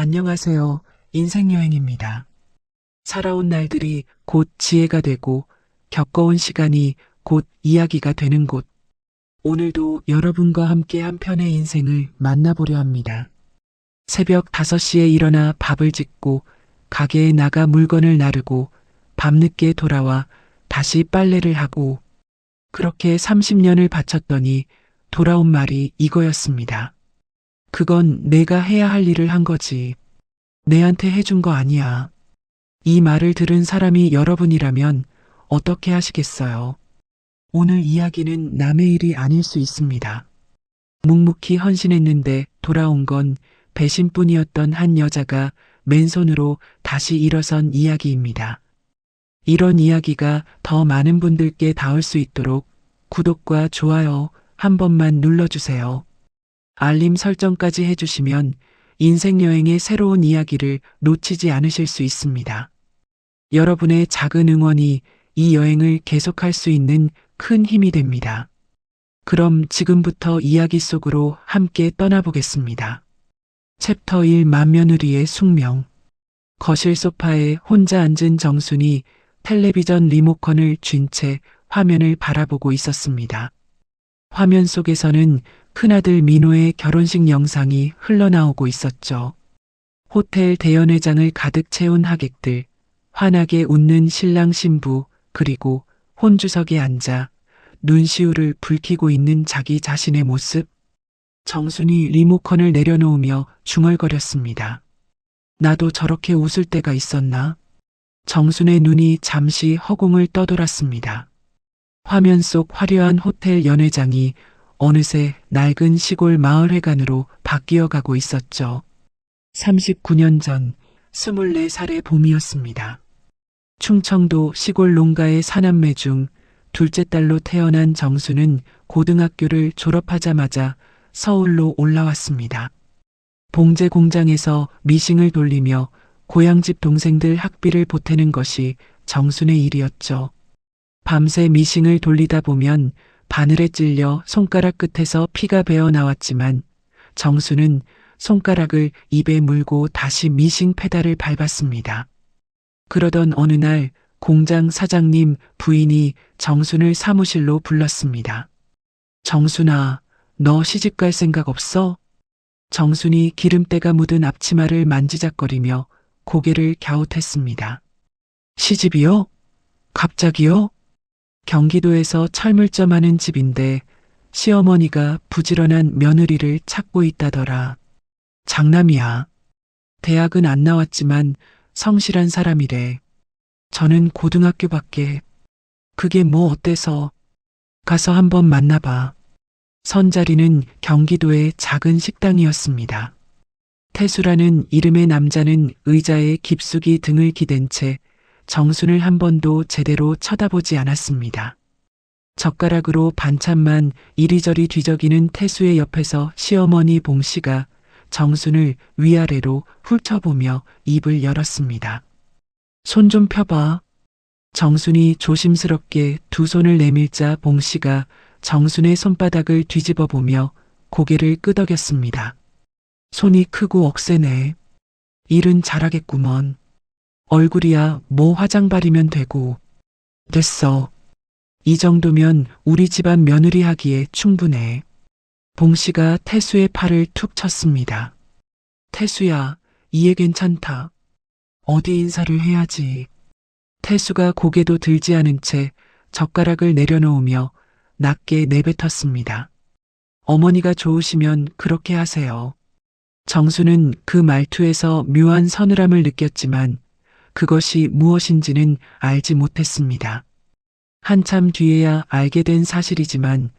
안녕하세요. 인생여행입니다. 살아온 날들이 곧 지혜가 되고 겪어온 시간이 곧 이야기가 되는 곳. 오늘도 여러분과 함께 한 편의 인생을 만나보려 합니다. 새벽 5시에 일어나 밥을 짓고 가게에 나가 물건을 나르고 밤늦게 돌아와 다시 빨래를 하고 그렇게 30년을 바쳤더니 돌아온 말이 이거였습니다. 그건 내가 해야 할 일을 한 거지. 내한테 해준 거 아니야. 이 말을 들은 사람이 여러분이라면 어떻게 하시겠어요? 오늘 이야기는 남의 일이 아닐 수 있습니다. 묵묵히 헌신했는데 돌아온 건 배신뿐이었던 한 여자가 맨손으로 다시 일어선 이야기입니다. 이런 이야기가 더 많은 분들께 닿을 수 있도록 구독과 좋아요 한 번만 눌러주세요. 알림 설정까지 해주시면 인생여행의 새로운 이야기를 놓치지 않으실 수 있습니다. 여러분의 작은 응원이 이 여행을 계속할 수 있는 큰 힘이 됩니다. 그럼 지금부터 이야기 속으로 함께 떠나보겠습니다. 챕터 1 맏며느리의 숙명. 거실 소파에 혼자 앉은 정순이 텔레비전 리모컨을 쥔 채 화면을 바라보고 있었습니다. 화면 속에서는 큰아들 민호의 결혼식 영상이 흘러나오고 있었죠. 호텔 대연회장을 가득 채운 하객들, 환하게 웃는 신랑 신부, 그리고 혼주석에 앉아 눈시울을 붉히고 있는 자기 자신의 모습. 정순이 리모컨을 내려놓으며 중얼거렸습니다. 나도 저렇게 웃을 때가 있었나? 정순의 눈이 잠시 허공을 떠돌았습니다. 화면 속 화려한 호텔 연회장이 어느새 낡은 시골 마을회관으로 바뀌어가고 있었죠. 39년 전 24살의 봄이었습니다. 충청도 시골 농가의 사남매 중 둘째 딸로 태어난 정수는 고등학교를 졸업하자마자 서울로 올라왔습니다. 봉제 공장에서 미싱을 돌리며 고향집 동생들 학비를 보태는 것이 정순의 일이었죠. 밤새 미싱을 돌리다 보면 바늘에 찔려 손가락 끝에서 피가 배어 나왔지만 정수는 손가락을 입에 물고 다시 미싱 페달을 밟았습니다. 그러던 어느 날 공장 사장님 부인이 정순을 사무실로 불렀습니다. 정순아, 너 시집갈 생각 없어? 정순이 기름때가 묻은 앞치마를 만지작거리며 고개를 갸웃했습니다. 시집이요? 갑자기요? 경기도에서 철물점하는 집인데 시어머니가 부지런한 며느리를 찾고 있다더라. 장남이야. 대학은 안 나왔지만 성실한 사람이래. 저는 고등학교밖에. 그게 뭐 어때서. 가서 한번 만나봐. 선자리는 경기도의 작은 식당이었습니다. 태수라는 이름의 남자는 의자에 깊숙이 등을 기댄 채 정순을 한 번도 제대로 쳐다보지 않았습니다. 젓가락으로 반찬만 이리저리 뒤적이는 태수의 옆에서 시어머니 봉씨가 정순을 위아래로 훑어보며 입을 열었습니다. 손 좀 펴봐. 정순이 조심스럽게 두 손을 내밀자 봉씨가 정순의 손바닥을 뒤집어 보며 고개를 끄덕였습니다. 손이 크고 억세네. 일은 잘하겠구먼. 얼굴이야 뭐 화장 바르면 되고. 됐어. 이 정도면 우리 집안 며느리 하기에 충분해. 봉씨가 태수의 팔을 툭 쳤습니다. 태수야, 이해 괜찮다. 어디 인사를 해야지. 태수가 고개도 들지 않은 채 젓가락을 내려놓으며 낮게 내뱉었습니다. 어머니가 좋으시면 그렇게 하세요. 정수는 그 말투에서 묘한 서늘함을 느꼈지만 그것이 무엇인지는 알지 못했습니다. 한참 뒤에야 알게 된 사실이지만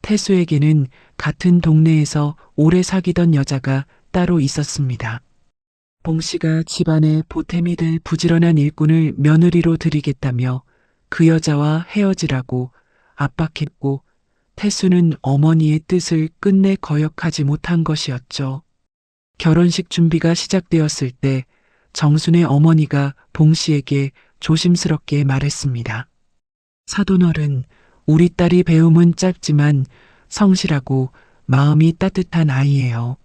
태수에게는 같은 동네에서 오래 사귀던 여자가 따로 있었습니다. 봉씨가 집안에 보탬이 될 부지런한 일꾼을 며느리로 들이겠다며 그 여자와 헤어지라고 압박했고 태수는 어머니의 뜻을 끝내 거역하지 못한 것이었죠. 결혼식 준비가 시작되었을 때 정순의 어머니가 봉씨에게 조심스럽게 말했습니다. 사돈어른, 우리 딸이 배움은 짧지만 성실하고 마음이 따뜻한 아이예요.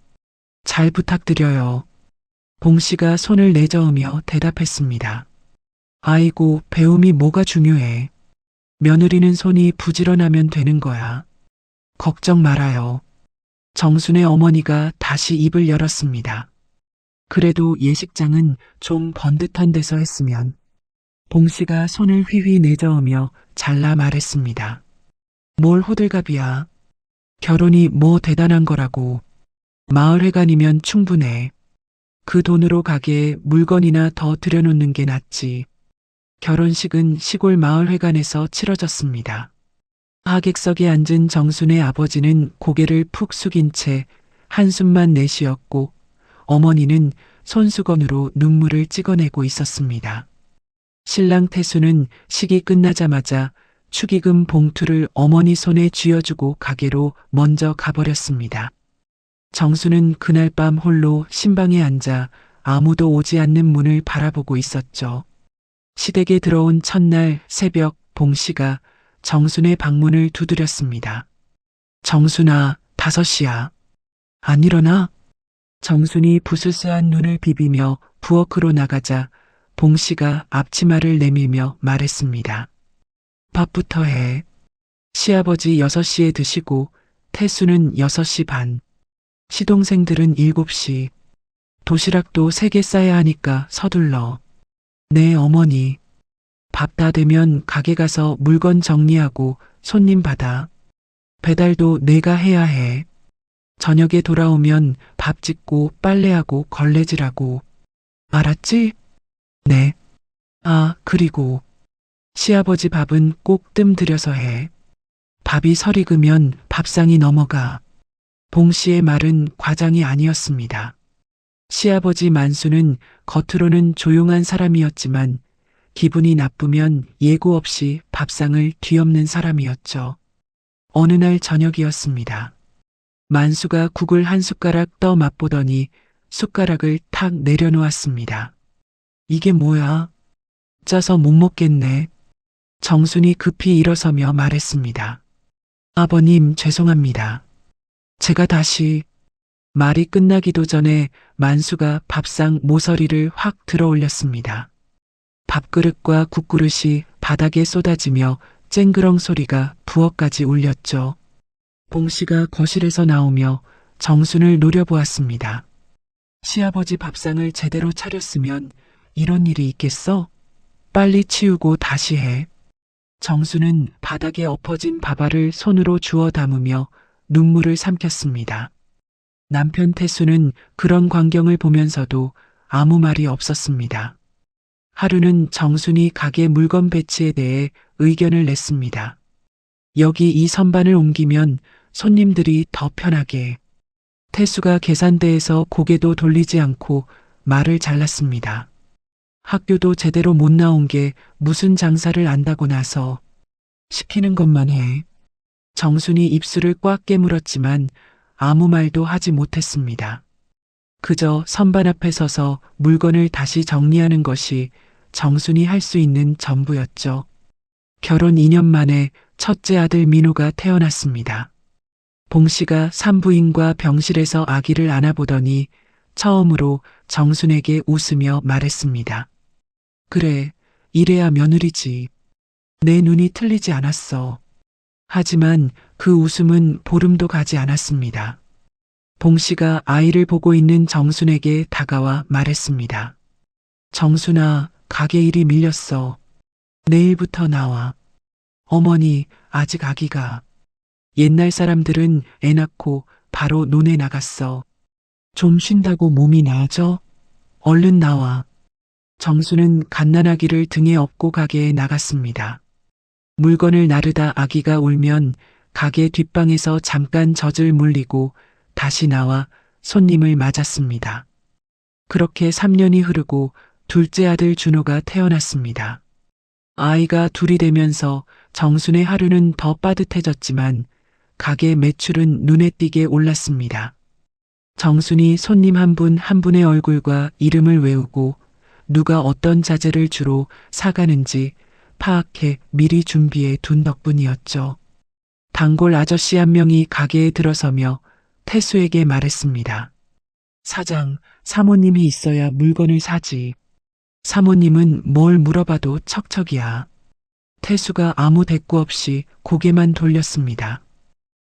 잘 부탁드려요. 봉 씨가 손을 내저으며 대답했습니다. 아이고, 배움이 뭐가 중요해. 며느리는 손이 부지런하면 되는 거야. 걱정 말아요. 정순의 어머니가 다시 입을 열었습니다. 그래도 예식장은 좀 번듯한 데서 했으면. 봉 씨가 손을 휘휘 내저으며 잘라 말했습니다. 뭘 호들갑이야. 결혼이 뭐 대단한 거라고. 마을회관이면 충분해. 그 돈으로 가게에 물건이나 더 들여놓는 게 낫지. 결혼식은 시골 마을회관에서 치러졌습니다. 하객석에 앉은 정순의 아버지는 고개를 푹 숙인 채 한숨만 내쉬었고 어머니는 손수건으로 눈물을 찍어내고 있었습니다. 신랑 태수는 식이 끝나자마자 축의금 봉투를 어머니 손에 쥐어주고 가게로 먼저 가버렸습니다. 정수는 그날 밤 홀로 신방에 앉아 아무도 오지 않는 문을 바라보고 있었죠. 시댁에 들어온 첫날 새벽 봉 씨가 정순의 방문을 두드렸습니다. 정순아, 5시야. 안 일어나? 정순이 부스스한 눈을 비비며 부엌으로 나가자 봉 씨가 앞치마를 내밀며 말했습니다. 밥부터 해. 시아버지 6시에 드시고 태수는 6시 반. 시동생들은 7시. 도시락도 3개 싸야 하니까 서둘러. 네, 어머니. 밥 다 되면 가게 가서 물건 정리하고 손님 받아. 배달도 내가 해야 해. 저녁에 돌아오면 밥 짓고 빨래하고 걸레질하고. 알았지? 네. 아, 그리고 시아버지 밥은 꼭 뜸 들여서 해. 밥이 설익으면 밥상이 넘어가. 봉 씨의 말은 과장이 아니었습니다. 시아버지 만수는 겉으로는 조용한 사람이었지만 기분이 나쁘면 예고 없이 밥상을 뒤엎는 사람이었죠. 어느 날 저녁이었습니다. 만수가 국을 한 숟가락 떠 맛보더니 숟가락을 탁 내려놓았습니다. 이게 뭐야? 짜서 못 먹겠네. 정순이 급히 일어서며 말했습니다. 아버님, 죄송합니다. 제가 다시. 말이 끝나기도 전에 만수가 밥상 모서리를 확 들어 올렸습니다. 밥그릇과 국그릇이 바닥에 쏟아지며 쨍그렁 소리가 부엌까지 울렸죠. 봉 씨가 거실에서 나오며 정순을 노려보았습니다. 시아버지 밥상을 제대로 차렸으면 이런 일이 있겠어? 빨리 치우고 다시 해. 정수는 바닥에 엎어진 밥알을 손으로 주워 담으며 눈물을 삼켰습니다. 남편 태수는 그런 광경을 보면서도 아무 말이 없었습니다. 하루는 정순이 가게 물건 배치에 대해 의견을 냈습니다. 여기 이 선반을 옮기면 손님들이 더 편하게. 태수가 계산대에서 고개도 돌리지 않고 말을 잘랐습니다. 학교도 제대로 못 나온 게 무슨 장사를 안다고 나서 시키는 것만 해. 정순이 입술을 꽉 깨물었지만 아무 말도 하지 못했습니다. 그저 선반 앞에 서서 물건을 다시 정리하는 것이 정순이 할 수 있는 전부였죠. 결혼 2년 만에 첫째 아들 민호가 태어났습니다. 봉 씨가 산부인과 병실에서 아기를 안아보더니 처음으로 정순에게 웃으며 말했습니다. 그래, 이래야 며느리지. 내 눈이 틀리지 않았어. 하지만 그 웃음은 보름도 가지 않았습니다. 봉 씨가 아이를 보고 있는 정순에게 다가와 말했습니다. 정순아, 가게 일이 밀렸어. 내일부터 나와. 어머니, 아직 아기가. 옛날 사람들은 애 낳고 바로 논에 나갔어. 좀 쉰다고 몸이 나아져? 얼른 나와. 정수는 갓난아기를 등에 업고 가게에 나갔습니다. 물건을 나르다 아기가 울면 가게 뒷방에서 잠깐 젖을 물리고 다시 나와 손님을 맞았습니다. 그렇게 3년이 흐르고 둘째 아들 준호가 태어났습니다. 아이가 둘이 되면서 정순의 하루는 더 빠듯해졌지만 가게 매출은 눈에 띄게 올랐습니다. 정순이 손님 한 분 한 분의 얼굴과 이름을 외우고 누가 어떤 자재를 주로 사가는지 파악해 미리 준비해 둔 덕분이었죠. 단골 아저씨 한 명이 가게에 들어서며 태수에게 말했습니다. 사장, 사모님이 있어야 물건을 사지. 사모님은 뭘 물어봐도 척척이야. 태수가 아무 대꾸 없이 고개만 돌렸습니다.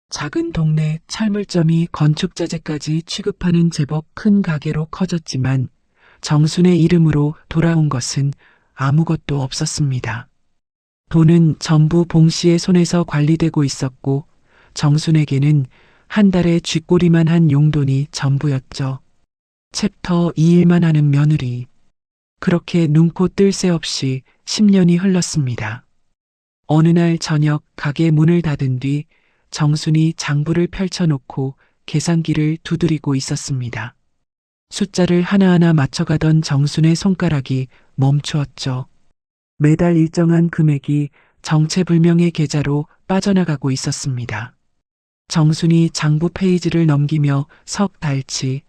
작은 동네 철물점이 건축자재까지 취급하는 제법 큰 가게로 커졌지만 정순의 이름으로 돌아온 것은 아무것도 없었습니다. 돈은 전부 봉 씨의 손에서 관리되고 있었고 정순에게는 한 달에 쥐꼬리만 한 용돈이 전부였죠. 챕터 2일만 하는 며느리. 그렇게 눈코 뜰 새 없이 10년이 흘렀습니다. 어느 날 저녁 가게 문을 닫은 뒤 정순이 장부를 펼쳐놓고 계산기를 두드리고 있었습니다. 숫자를 하나하나 맞춰가던 정순의 손가락이 멈추었죠. 매달 일정한 금액이 정체불명의 계좌로 빠져나가고 있었습니다. 정순이 장부 페이지를 넘기며 석 달치,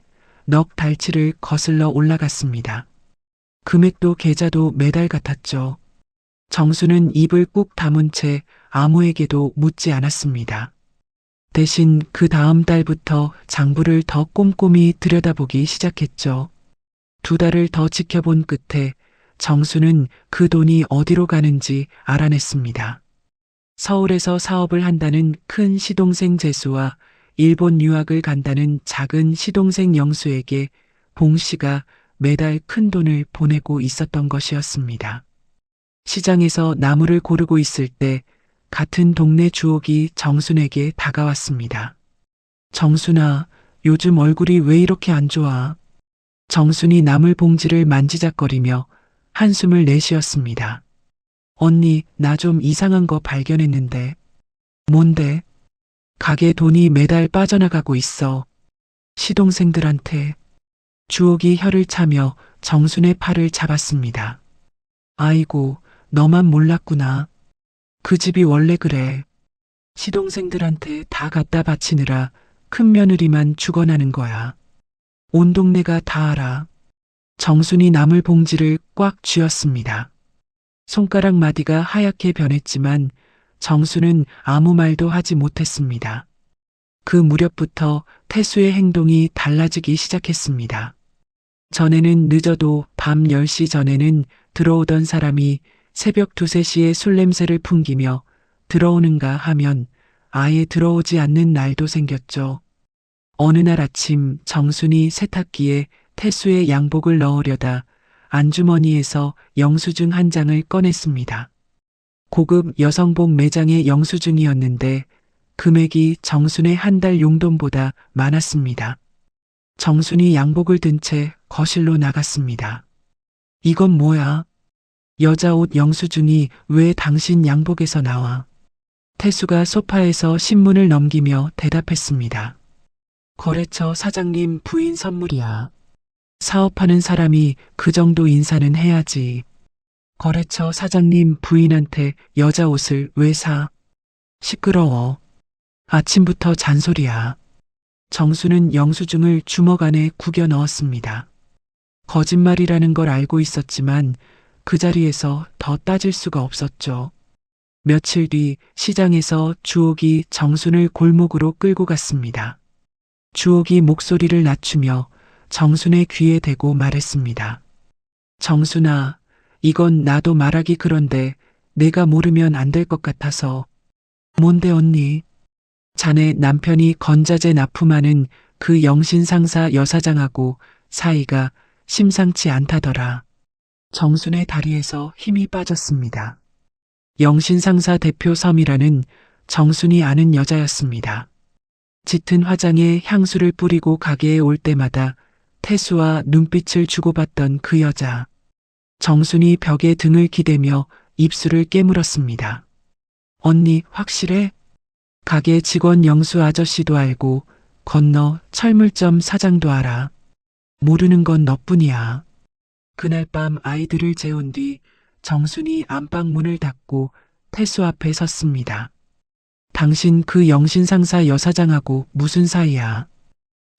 넉 달치를 거슬러 올라갔습니다. 금액도 계좌도 매달 같았죠. 정수는 입을 꾹 다문 채 아무에게도 묻지 않았습니다. 대신 그 다음 달부터 장부를 더 꼼꼼히 들여다보기 시작했죠. 2달을 더 지켜본 끝에 정수는 그 돈이 어디로 가는지 알아냈습니다. 서울에서 사업을 한다는 큰 시동생 재수와 일본 유학을 간다는 작은 시동생 영수에게 봉 씨가 매달 큰 돈을 보내고 있었던 것이었습니다. 시장에서 나무를 고르고 있을 때 같은 동네 주옥이 정순에게 다가왔습니다. 정순아, 요즘 얼굴이 왜 이렇게 안 좋아? 정순이 나물 봉지를 만지작거리며 한숨을 내쉬었습니다. 언니, 나 좀 이상한 거 발견했는데. 뭔데? 가게 돈이 매달 빠져나가고 있어. 시동생들한테. 주옥이 혀를 차며 정순의 팔을 잡았습니다. 아이고, 너만 몰랐구나. 그 집이 원래 그래. 시동생들한테 다 갖다 바치느라 큰 며느리만 죽어나는 거야. 온 동네가 다 알아. 정순이 나물 봉지를 꽉 쥐었습니다. 손가락 마디가 하얗게 변했지만 정순은 아무 말도 하지 못했습니다. 그 무렵부터 태수의 행동이 달라지기 시작했습니다. 전에는 늦어도 밤 10시 전에는 들어오던 사람이 새벽 2, 3시에 술 냄새를 풍기며 들어오는가 하면 아예 들어오지 않는 날도 생겼죠. 어느 날 아침 정순이 세탁기에 태수의 양복을 넣으려다 안주머니에서 영수증 한 장을 꺼냈습니다. 고급 여성복 매장의 영수증이었는데 금액이 정순의 한 달 용돈보다 많았습니다. 정순이 양복을 든 채 거실로 나갔습니다. 이건 뭐야? 여자 옷 영수증이 왜 당신 양복에서 나와? 태수가 소파에서 신문을 넘기며 대답했습니다. 거래처 사장님 부인 선물이야. 사업하는 사람이 그 정도 인사는 해야지. 거래처 사장님 부인한테 여자 옷을 왜 사? 시끄러워. 아침부터 잔소리야. 정수는 영수증을 주먹 안에 구겨 넣었습니다. 거짓말이라는 걸 알고 있었지만 그 자리에서 더 따질 수가 없었죠. 며칠 뒤 시장에서 주옥이 정순을 골목으로 끌고 갔습니다. 주옥이 목소리를 낮추며 정순의 귀에 대고 말했습니다. 정순아, 이건 나도 말하기 그런데 내가 모르면 안 될 것 같아서. 뭔데 언니? 자네 남편이 건자재 납품하는 그 영신상사 여사장하고 사이가 심상치 않다더라. 정순의 다리에서 힘이 빠졌습니다. 영신상사 대표 섬이라는 정순이 아는 여자였습니다. 짙은 화장에 향수를 뿌리고 가게에 올 때마다 태수와 눈빛을 주고받던 그 여자. 정순이 벽에 등을 기대며 입술을 깨물었습니다. 언니 확실해? 가게 직원 영수 아저씨도 알고 건너 철물점 사장도 알아. 모르는 건 너뿐이야. 그날 밤 아이들을 재운 뒤 정순이 안방 문을 닫고 태수 앞에 섰습니다. 당신 그 영신상사 여사장하고 무슨 사이야?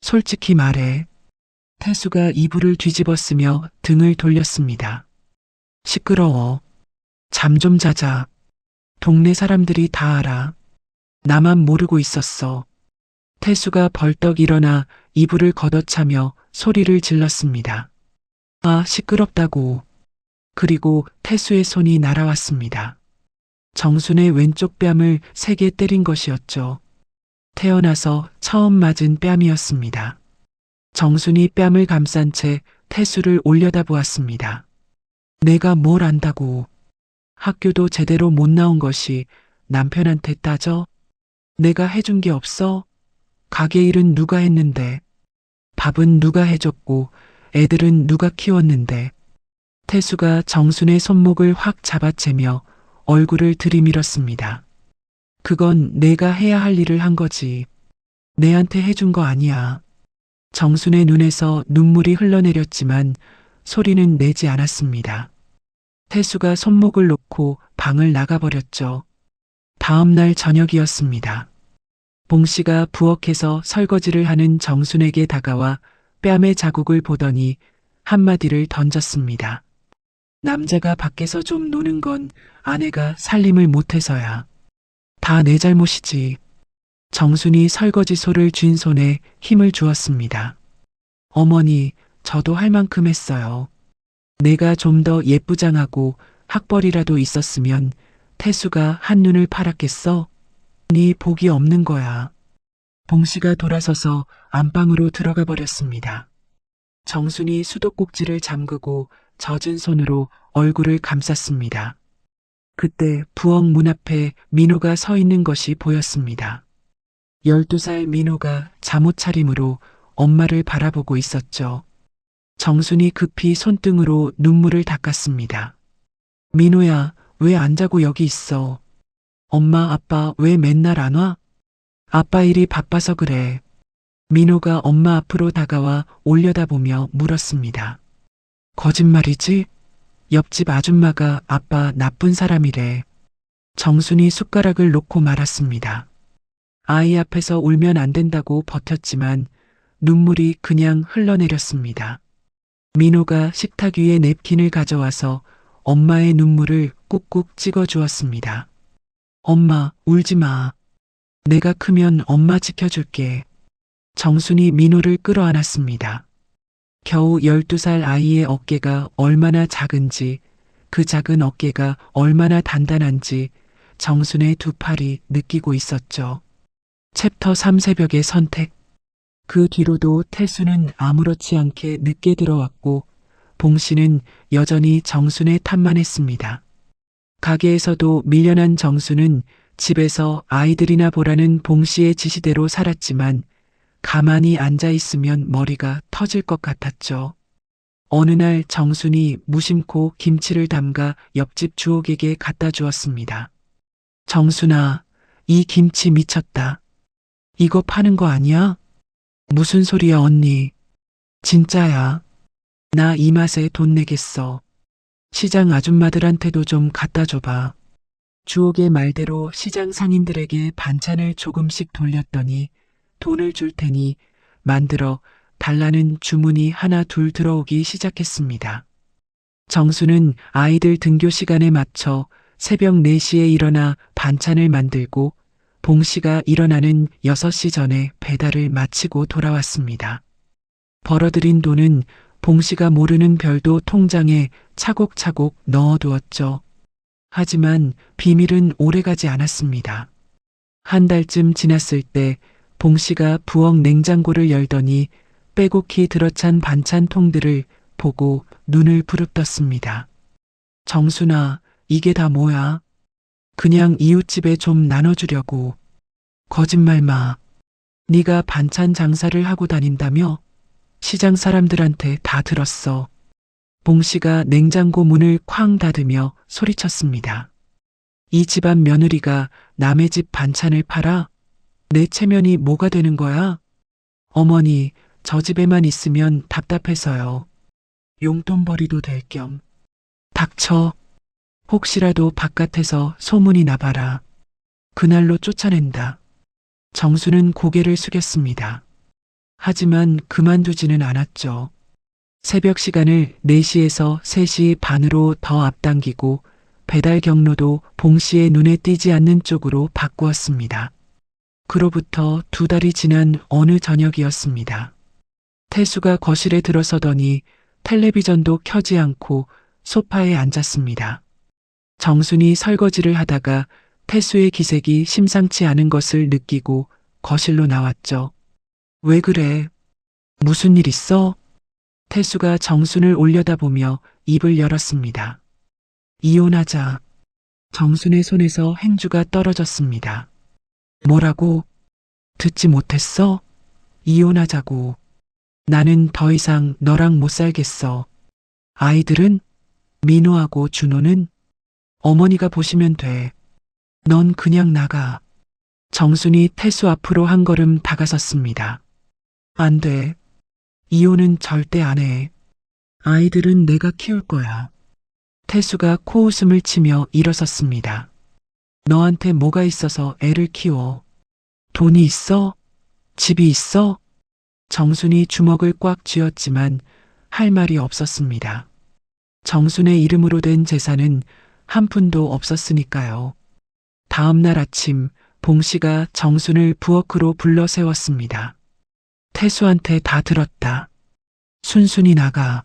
솔직히 말해. 태수가 이불을 뒤집었으며 등을 돌렸습니다. 시끄러워. 잠 좀 자자. 동네 사람들이 다 알아. 나만 모르고 있었어. 태수가 벌떡 일어나 이불을 걷어차며 소리를 질렀습니다. 아, 시끄럽다고. 그리고 태수의 손이 날아왔습니다. 정순의 왼쪽 뺨을 세게 때린 것이었죠. 태어나서 처음 맞은 뺨이었습니다. 정순이 뺨을 감싼 채 태수를 올려다보았습니다. 내가 뭘 안다고. 학교도 제대로 못 나온 것이 남편한테 따져? 내가 해준 게 없어? 가게 일은 누가 했는데? 밥은 누가 해줬고 애들은 누가 키웠는데? 태수가 정순의 손목을 확 잡아채며 얼굴을 들이밀었습니다. 그건 내가 해야 할 일을 한 거지. 내한테 해준 거 아니야. 정순의 눈에서 눈물이 흘러내렸지만 소리는 내지 않았습니다. 태수가 손목을 놓고 방을 나가버렸죠. 다음 날 저녁이었습니다. 봉씨가 부엌에서 설거지를 하는 정순에게 다가와 뺨의 자국을 보더니 한마디를 던졌습니다. 남자가 밖에서 좀 노는 건 아내가 살림을 못해서야. 다 내 잘못이지. 정순이 설거지소를 쥔 손에 힘을 주었습니다. 어머니, 저도 할 만큼 했어요. 내가 좀 더 예쁘장하고 학벌이라도 있었으면 태수가 한눈을 팔았겠어? 네 복이 없는 거야. 봉씨가 돌아서서 안방으로 들어가 버렸습니다. 정순이 수도꼭지를 잠그고 젖은 손으로 얼굴을 감쌌습니다. 그때 부엌 문 앞에 민호가 서 있는 것이 보였습니다. 12살 민호가 잠옷 차림으로 엄마를 바라보고 있었죠. 정순이 급히 손등으로 눈물을 닦았습니다. 민호야, 왜 안 자고 여기 있어? 엄마, 아빠 왜 맨날 안 와? 아빠 일이 바빠서 그래. 민호가 엄마 앞으로 다가와 올려다보며 물었습니다. 거짓말이지? 옆집 아줌마가 아빠 나쁜 사람이래. 정순이 숟가락을 놓고 말았습니다. 아이 앞에서 울면 안 된다고 버텼지만 눈물이 그냥 흘러내렸습니다. 민호가 식탁 위에 냅킨을 가져와서 엄마의 눈물을 꾹꾹 찍어 주었습니다. 엄마, 울지 마. 내가 크면 엄마 지켜줄게. 정순이 민호를 끌어안았습니다. 겨우 12살 아이의 어깨가 얼마나 작은지, 그 작은 어깨가 얼마나 단단한지 정순의 두 팔이 느끼고 있었죠. 챕터 3 새벽의 선택. 그 뒤로도 태수는 아무렇지 않게 늦게 들어왔고 봉씨는 여전히 정순의 탓만 했습니다. 가게에서도 밀려난 정순은 집에서 아이들이나 보라는 봉씨의 지시대로 살았지만 가만히 앉아 있으면 머리가 터질 것 같았죠. 어느 날 정순이 무심코 김치를 담가 옆집 주옥에게 갖다 주었습니다. 정순아, 이 김치 미쳤다. 이거 파는 거 아니야? 무슨 소리야, 언니. 진짜야. 나 이 맛에 돈 내겠어. 시장 아줌마들한테도 좀 갖다 줘봐. 주옥의 말대로 시장 상인들에게 반찬을 조금씩 돌렸더니 돈을 줄 테니 만들어 달라는 주문이 하나 둘 들어오기 시작했습니다. 정수는 아이들 등교 시간에 맞춰 새벽 4시에 일어나 반찬을 만들고 봉씨가 일어나는 6시 전에 배달을 마치고 돌아왔습니다. 벌어들인 돈은 봉씨가 모르는 별도 통장에 차곡차곡 넣어두었죠. 하지만 비밀은 오래가지 않았습니다. 한 달쯤 지났을 때 봉씨가 부엌 냉장고를 열더니 빼곡히 들어찬 반찬통들을 보고 눈을 부릅떴습니다. 정순아, 이게 다 뭐야? 그냥 이웃집에 좀 나눠주려고. 거짓말 마. 네가 반찬 장사를 하고 다닌다며? 시장 사람들한테 다 들었어. 봉씨가 냉장고 문을 쾅 닫으며 소리쳤습니다. 이 집안 며느리가 남의 집 반찬을 팔아? 내 체면이 뭐가 되는 거야? 어머니, 저 집에만 있으면 답답해서요. 용돈벌이도 될 겸. 닥쳐. 혹시라도 바깥에서 소문이 나봐라. 그날로 쫓아낸다. 정수는 고개를 숙였습니다. 하지만 그만두지는 않았죠. 새벽 시간을 4시에서 3시 반으로 더 앞당기고 배달 경로도 봉씨의 눈에 띄지 않는 쪽으로 바꾸었습니다. 그로부터 2달이 지난 어느 저녁이었습니다. 태수가 거실에 들어서더니 텔레비전도 켜지 않고 소파에 앉았습니다. 정순이 설거지를 하다가 태수의 기색이 심상치 않은 것을 느끼고 거실로 나왔죠. 왜 그래? 무슨 일 있어? 태수가 정순을 올려다보며 입을 열었습니다. 이혼하자. 정순의 손에서 행주가 떨어졌습니다. 뭐라고? 듣지 못했어? 이혼하자고. 나는 더 이상 너랑 못 살겠어. 아이들은? 민호하고 준호는? 어머니가 보시면 돼. 넌 그냥 나가. 정순이 태수 앞으로 한 걸음 다가섰습니다. 안 돼. 이혼은 절대 안 해. 아이들은 내가 키울 거야. 태수가 코웃음을 치며 일어섰습니다. 너한테 뭐가 있어서 애를 키워? 돈이 있어? 집이 있어? 정순이 주먹을 꽉 쥐었지만 할 말이 없었습니다. 정순의 이름으로 된 재산은 한 푼도 없었으니까요. 다음 날 아침 봉 씨가 정순을 부엌으로 불러 세웠습니다. 태수한테 다 들었다. 순순히 나가.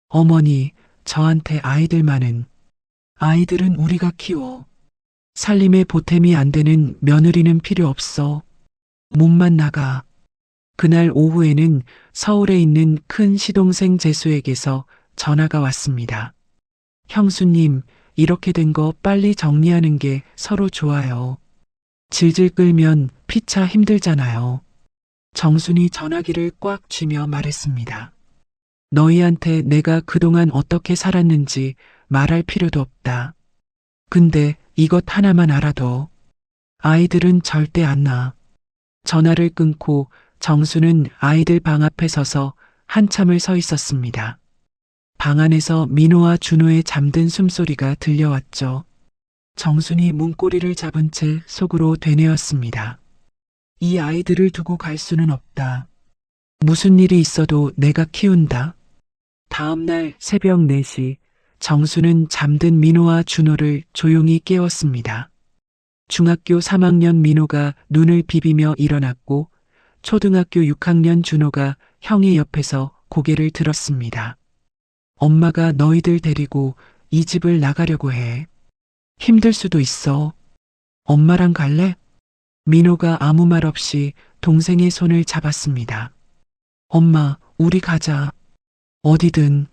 어머니, 저한테 아이들 많은. 아이들은 우리가 키워. 살림에 보탬이 안 되는 며느리는 필요 없어. 몸만 나가. 그날 오후에는 서울에 있는 큰 시동생 재수에게서 전화가 왔습니다. 형수님, 이렇게 된 거 빨리 정리하는 게 서로 좋아요. 질질 끌면 피차 힘들잖아요. 정순이 전화기를 꽉 쥐며 말했습니다. 너희한테 내가 그동안 어떻게 살았는지 말할 필요도 없다. 근데 이것 하나만 알아둬. 아이들은 절대 안 나. 전화를 끊고 정수는 아이들 방 앞에 서서 한참을 서 있었습니다. 방 안에서 민호와 준호의 잠든 숨소리가 들려왔죠. 정순이 문고리를 잡은 채 속으로 되뇌었습니다. 이 아이들을 두고 갈 수는 없다. 무슨 일이 있어도 내가 키운다. 다음 날 새벽 4시 정수는 잠든 민호와 준호를 조용히 깨웠습니다. 중학교 3학년 민호가 눈을 비비며 일어났고 초등학교 6학년 준호가 형의 옆에서 고개를 들었습니다. 엄마가 너희들 데리고 이 집을 나가려고 해. 힘들 수도 있어. 엄마랑 갈래? 민호가 아무 말 없이 동생의 손을 잡았습니다. 엄마, 우리 가자. 어디든.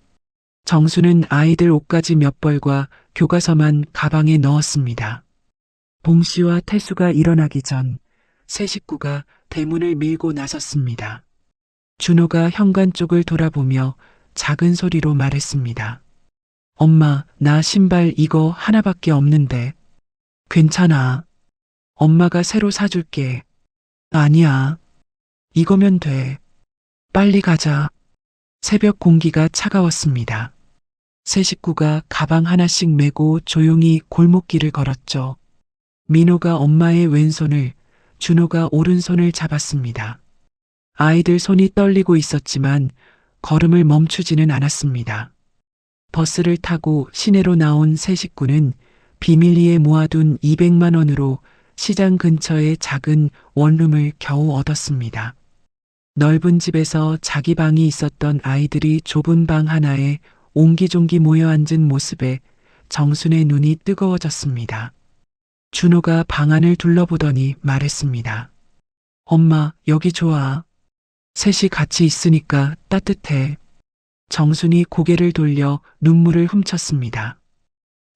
정수는 아이들 옷가지 몇 벌과 교과서만 가방에 넣었습니다. 봉 씨와 태수가 일어나기 전 세 식구가 대문을 밀고 나섰습니다. 준호가 현관 쪽을 돌아보며 작은 소리로 말했습니다. 엄마, 나 신발 이거 하나밖에 없는데. 괜찮아. 엄마가 새로 사줄게. 아니야. 이거면 돼. 빨리 가자. 새벽 공기가 차가웠습니다. 세 식구가 가방 하나씩 메고 조용히 골목길을 걸었죠. 민호가 엄마의 왼손을, 준호가 오른손을 잡았습니다. 아이들 손이 떨리고 있었지만 걸음을 멈추지는 않았습니다. 버스를 타고 시내로 나온 세 식구는 비밀리에 모아둔 200만 원으로 시장 근처의 작은 원룸을 겨우 얻었습니다. 넓은 집에서 자기 방이 있었던 아이들이 좁은 방 하나에 옹기종기 모여 앉은 모습에 정순의 눈이 뜨거워졌습니다. 준호가 방 안을 둘러보더니 말했습니다. 엄마, 여기 좋아. 셋이 같이 있으니까 따뜻해. 정순이 고개를 돌려 눈물을 훔쳤습니다.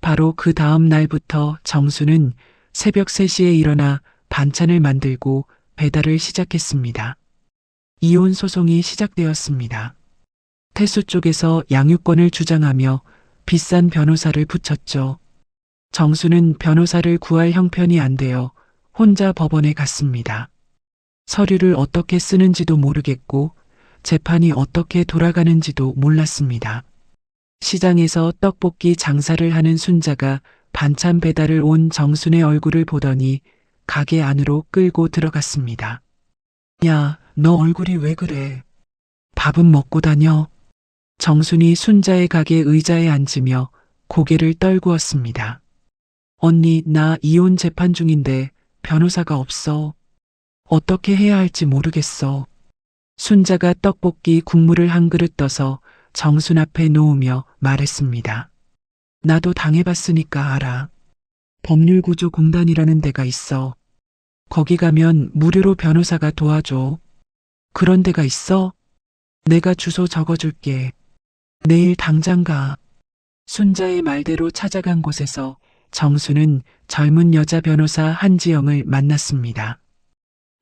바로 그 다음 날부터 정순은 새벽 3시에 일어나 반찬을 만들고 배달을 시작했습니다. 이혼 소송이 시작되었습니다. 태수 쪽에서 양육권을 주장하며 비싼 변호사를 붙였죠. 정수는 변호사를 구할 형편이 안 되어 혼자 법원에 갔습니다. 서류를 어떻게 쓰는지도 모르겠고 재판이 어떻게 돌아가는지도 몰랐습니다. 시장에서 떡볶이 장사를 하는 순자가 반찬 배달을 온 정순의 얼굴을 보더니 가게 안으로 끌고 들어갔습니다. 야, 너 얼굴이 왜 그래? 밥은 먹고 다녀? 정순이 순자의 가게 의자에 앉으며 고개를 떨구었습니다. 언니, 나 이혼 재판 중인데 변호사가 없어. 어떻게 해야 할지 모르겠어. 순자가 떡볶이 국물을 한 그릇 떠서 정순 앞에 놓으며 말했습니다. 나도 당해봤으니까 알아. 법률구조공단이라는 데가 있어. 거기 가면 무료로 변호사가 도와줘. 그런 데가 있어? 내가 주소 적어줄게. 내일 당장 가. 순자의 말대로 찾아간 곳에서 정수는 젊은 여자 변호사 한지영을 만났습니다.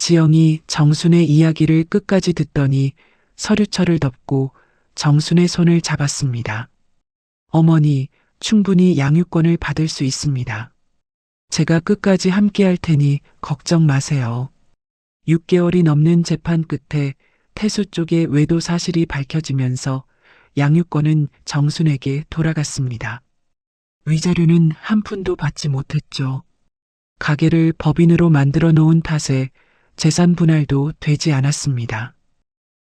지영이 정순의 이야기를 끝까지 듣더니 서류철을 덮고 정순의 손을 잡았습니다. 어머니, 충분히 양육권을 받을 수 있습니다. 제가 끝까지 함께 할 테니 걱정 마세요. 6개월이 넘는 재판 끝에 태수 쪽의 외도 사실이 밝혀지면서 양육권은 정순에게 돌아갔습니다. 위자료는 한 푼도 받지 못했죠. 가게를 법인으로 만들어 놓은 탓에 재산 분할도 되지 않았습니다.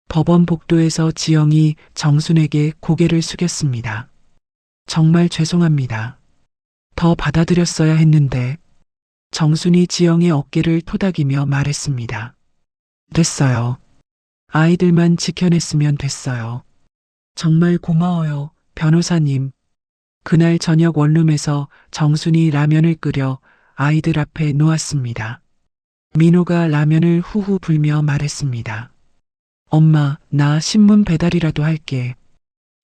법원 복도에서 지영이 정순에게 고개를 숙였습니다. 정말 죄송합니다. 더 받아들였어야 했는데. 정순이 지영의 어깨를 토닥이며 말했습니다. 됐어요. 아이들만 지켜냈으면 됐어요. 정말 고마워요, 변호사님. 그날 저녁 원룸에서 정순이 라면을 끓여 아이들 앞에 놓았습니다. 민호가 라면을 후후 불며 말했습니다. 엄마, 나 신문 배달이라도 할게.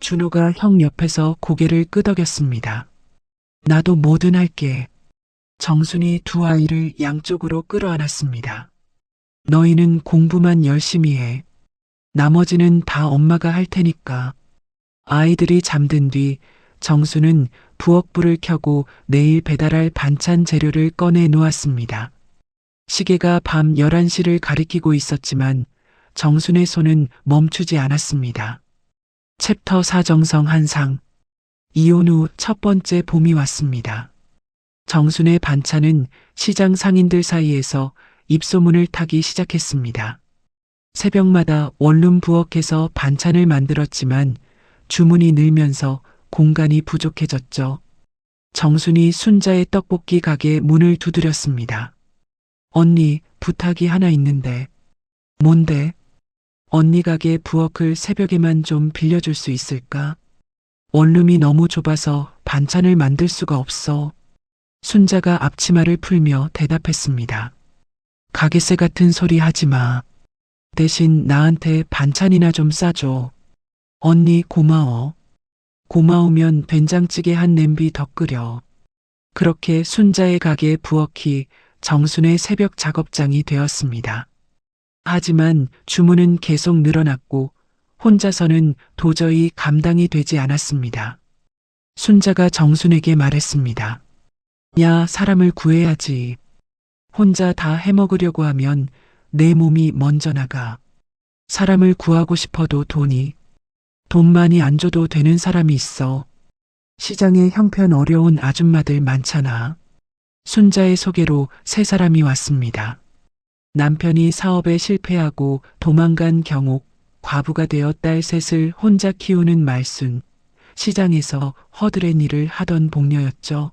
준호가 형 옆에서 고개를 끄덕였습니다. 나도 뭐든 할게. 정순이 두 아이를 양쪽으로 끌어안았습니다. 너희는 공부만 열심히 해. 나머지는 다 엄마가 할 테니까. 아이들이 잠든 뒤 정수는 부엌불을 켜고 내일 배달할 반찬 재료를 꺼내 놓았습니다. 시계가 밤 11시를 가리키고 있었지만 정순의 손은 멈추지 않았습니다. 챕터 4 정성 한상. 이혼 후 첫 번째 봄이 왔습니다. 정순의 반찬은 시장 상인들 사이에서 입소문을 타기 시작했습니다. 새벽마다 원룸 부엌에서 반찬을 만들었지만 주문이 늘면서 공간이 부족해졌죠. 정순이 순자의 떡볶이 가게 문을 두드렸습니다. 언니, 부탁이 하나 있는데. 뭔데? 언니 가게 부엌을 새벽에만 좀 빌려줄 수 있을까? 원룸이 너무 좁아서 반찬을 만들 수가 없어. 순자가 앞치마를 풀며 대답했습니다. 가게세 같은 소리 하지 마. 대신 나한테 반찬이나 좀 싸줘. 언니 고마워. 고마우면 된장찌개 한 냄비 더 끓여. 그렇게 순자의 가게 부엌이 정순의 새벽 작업장이 되었습니다. 하지만 주문은 계속 늘어났고 혼자서는 도저히 감당이 되지 않았습니다. 순자가 정순에게 말했습니다. 야, 사람을 구해야지. 혼자 다 해먹으려고 하면 내 몸이 먼저 나가. 사람을 구하고 싶어도 돈 많이 안 줘도 되는 사람이 있어. 시장에 형편 어려운 아줌마들 많잖아. 순자의 소개로 세 사람이 왔습니다. 남편이 사업에 실패하고 도망간 경옥, 과부가 되어 딸 셋을 혼자 키우는 말순, 시장에서 허드렛 일을 하던 복녀였죠.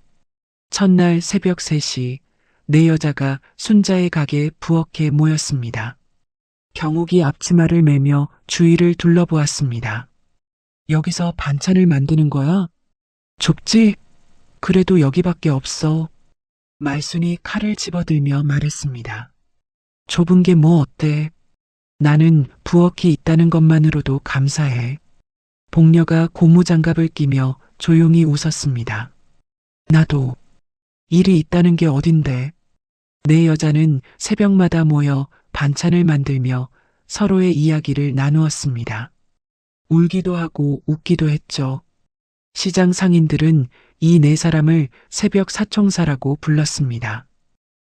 첫날 새벽 3시, 네 여자가 순자의 가게 부엌에 모였습니다. 경옥이 앞치마를 매며 주위를 둘러보았습니다. 여기서 반찬을 만드는 거야? 좁지? 그래도 여기밖에 없어. 말순이 칼을 집어들며 말했습니다. 좁은 게 뭐 어때? 나는 부엌이 있다는 것만으로도 감사해. 복녀가 고무장갑을 끼며 조용히 웃었습니다. 나도. 일이 있다는 게 어딘데. 네 여자는 새벽마다 모여 반찬을 만들며 서로의 이야기를 나누었습니다. 울기도 하고 웃기도 했죠. 시장 상인들은 이 네 사람을 새벽 사총사라고 불렀습니다.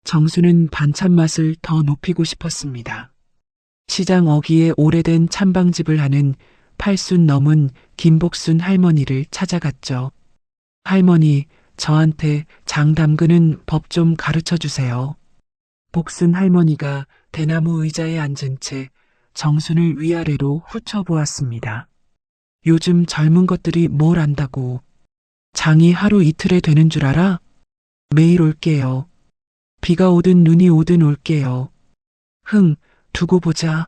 정수는 반찬 맛을 더 높이고 싶었습니다. 시장 어귀에 오래된 찬방집을 하는 80 넘은 김복순 할머니를 찾아갔죠. 할머니, 저한테 장 담그는 법 좀 가르쳐 주세요. 복순 할머니가 대나무 의자에 앉은 채 정순을 위아래로 훑어보았습니다. 요즘 젊은 것들이 뭘 안다고. 장이 하루 이틀에 되는 줄 알아? 매일 올게요. 비가 오든 눈이 오든 올게요. 흥, 두고 보자.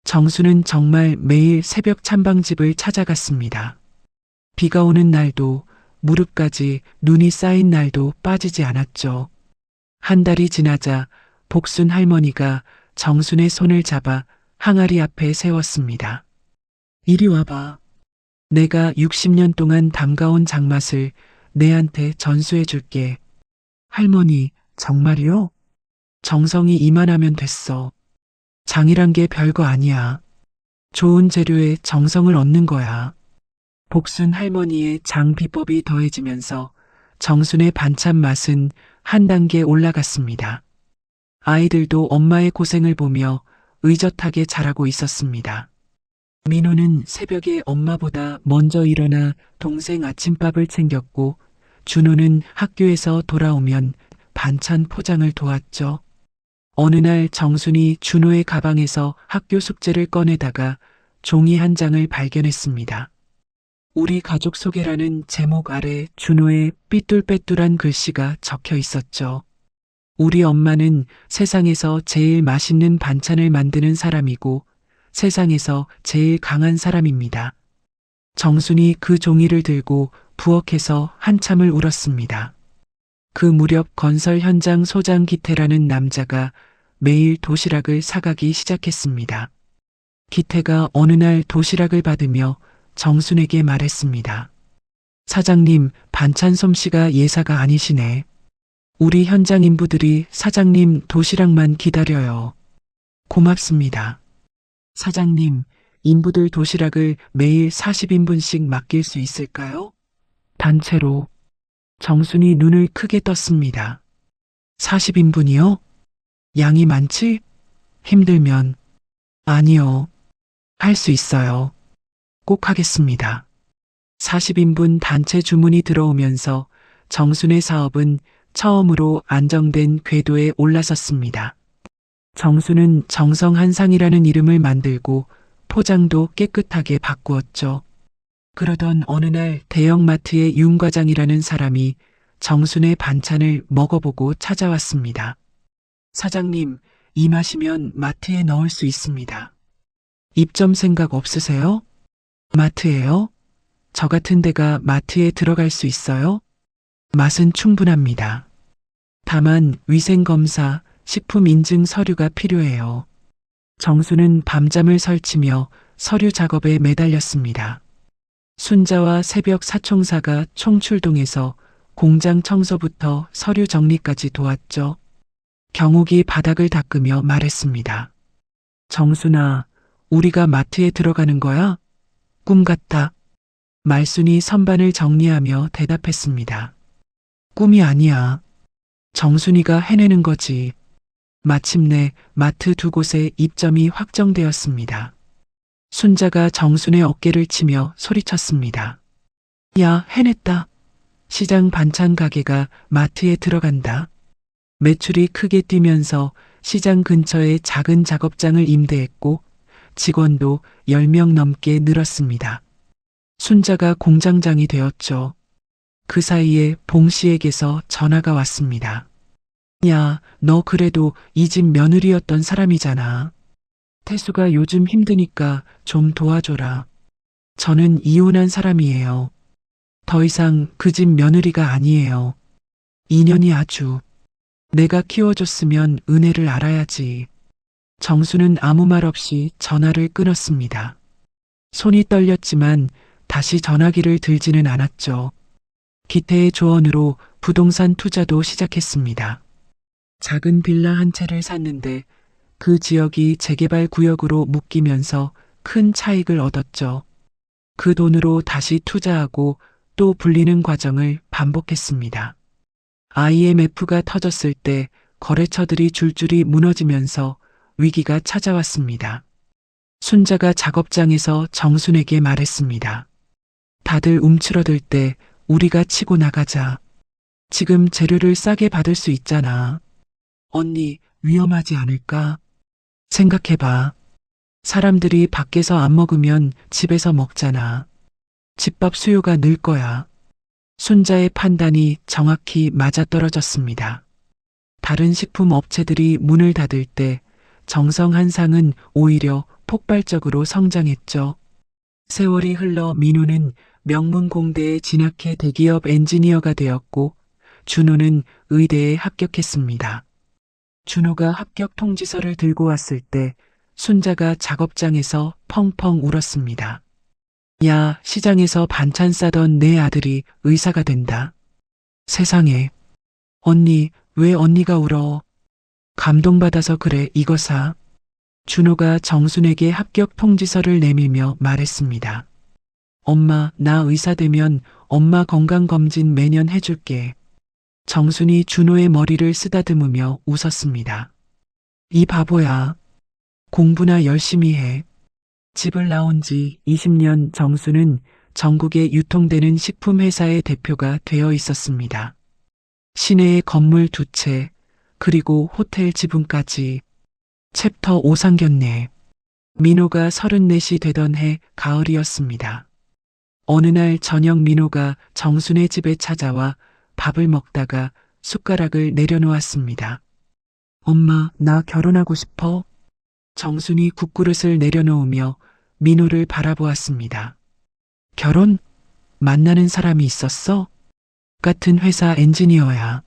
정수는 정말 매일 새벽 찬방집을 찾아갔습니다. 비가 오는 날도 무릎까지 눈이 쌓인 날도 빠지지 않았죠. 한 달이 지나자 복순 할머니가 정순의 손을 잡아 항아리 앞에 세웠습니다. 이리 와봐. 내가 60년 동안 담가온 장맛을 내한테 전수해 줄게. 할머니, 정말이요? 정성이 이만하면 됐어. 장이란 게 별거 아니야. 좋은 재료에 정성을 얻는 거야. 복순 할머니의 장 비법이 더해지면서 정순의 반찬 맛은 한 단계 올라갔습니다. 아이들도 엄마의 고생을 보며 의젓하게 자라고 있었습니다. 민호는 새벽에 엄마보다 먼저 일어나 동생 아침밥을 챙겼고, 준호는 학교에서 돌아오면 반찬 포장을 도왔죠. 어느 날 정순이 준호의 가방에서 학교 숙제를 꺼내다가 종이 한 장을 발견했습니다. 우리 가족 소개라는 제목 아래 준호의 삐뚤빼뚤한 글씨가 적혀 있었죠. 우리 엄마는 세상에서 제일 맛있는 반찬을 만드는 사람이고 세상에서 제일 강한 사람입니다. 정순이 그 종이를 들고 부엌에서 한참을 울었습니다. 그 무렵 건설 현장 소장 기태라는 남자가 매일 도시락을 사가기 시작했습니다. 기태가 어느 날 도시락을 받으며 정순에게 말했습니다. 사장님, 반찬 솜씨가 예사가 아니시네. 우리 현장 인부들이 사장님 도시락만 기다려요. 고맙습니다. 사장님, 인부들 도시락을 매일 40인분씩 맡길 수 있을까요? 단체로. 정순이 눈을 크게 떴습니다. 40인분이요? 양이 많지? 힘들면. 아니요. 할 수 있어요. 꼭 하겠습니다. 40인분 단체 주문이 들어오면서 정순의 사업은 처음으로 안정된 궤도에 올라섰습니다. 정순은 정성한상이라는 이름을 만들고 포장도 깨끗하게 바꾸었죠. 그러던 어느 날 대형마트의 윤 과장이라는 사람이 정순의 반찬을 먹어보고 찾아왔습니다. 사장님, 이 맛이면 마트에 넣을 수 있습니다. 입점 생각 없으세요? 마트예요? 저 같은 데가 마트에 들어갈 수 있어요? 맛은 충분합니다. 다만 위생검사, 식품 인증 서류가 필요해요. 정수는 밤잠을 설치며 서류 작업에 매달렸습니다. 순자와 새벽 사총사가 총출동해서 공장 청소부터 서류 정리까지 도왔죠. 경욱이 바닥을 닦으며 말했습니다. 정순아, 우리가 마트에 들어가는 거야? 꿈 같다. 말순이 선반을 정리하며 대답했습니다. 꿈이 아니야. 정순이가 해내는 거지. 마침내 마트 두 곳에 입점이 확정되었습니다. 순자가 정순의 어깨를 치며 소리쳤습니다. 야, 해냈다. 시장 반찬 가게가 마트에 들어간다. 매출이 크게 뛰면서 시장 근처에 작은 작업장을 임대했고 직원도 10명 넘게 늘었습니다. 순자가 공장장이 되었죠. 그 사이에 봉 씨에게서 전화가 왔습니다. 야, 너 그래도 이 집 며느리였던 사람이잖아. 태수가 요즘 힘드니까 좀 도와줘라. 저는 이혼한 사람이에요. 더 이상 그 집 며느리가 아니에요. 인연이 아주. 내가 키워줬으면 은혜를 알아야지. 정수는 아무 말 없이 전화를 끊었습니다. 손이 떨렸지만 다시 전화기를 들지는 않았죠. 기태의 조언으로 부동산 투자도 시작했습니다. 작은 빌라 한 채를 샀는데 그 지역이 재개발 구역으로 묶이면서 큰 차익을 얻었죠. 그 돈으로 다시 투자하고 또 불리는 과정을 반복했습니다. IMF가 터졌을 때 거래처들이 줄줄이 무너지면서 위기가 찾아왔습니다. 순자가 작업장에서 정순에게 말했습니다. 다들 움츠러들 때 우리가 치고 나가자. 지금 재료를 싸게 받을 수 있잖아. 언니, 위험하지 않을까? 생각해봐. 사람들이 밖에서 안 먹으면 집에서 먹잖아. 집밥 수요가 늘 거야. 순자의 판단이 정확히 맞아떨어졌습니다. 다른 식품 업체들이 문을 닫을 때 정성한상은 오히려 폭발적으로 성장했죠. 세월이 흘러 민호는 명문 공대에 진학해 대기업 엔지니어가 되었고, 준호는 의대에 합격했습니다. 준호가 합격 통지서를 들고 왔을 때 순자가 작업장에서 펑펑 울었습니다. 야, 시장에서 반찬 싸던 내 아들이 의사가 된다. 세상에. 언니, 왜 언니가 울어? 감동받아서 그래, 이거 사. 준호가 정순에게 합격 통지서를 내밀며 말했습니다. 엄마, 나 의사 되면 엄마 건강검진 매년 해줄게. 정순이 준호의 머리를 쓰다듬으며 웃었습니다. 이 바보야. 공부나 열심히 해. 집을 나온 지 20년 정순은 전국에 유통되는 식품회사의 대표가 되어 있었습니다. 시내에 건물 2채, 그리고 호텔 지분까지. 챕터 5 상견례. 민호가 34이 되던 해 가을이었습니다. 어느 날 저녁 민호가 정순의 집에 찾아와 밥을 먹다가 숟가락을 내려놓았습니다. 엄마, 나 결혼하고 싶어. 정순이 국그릇을 내려놓으며 민호를 바라보았습니다. 결혼? 만나는 사람이 있었어? 같은 회사 엔지니어야.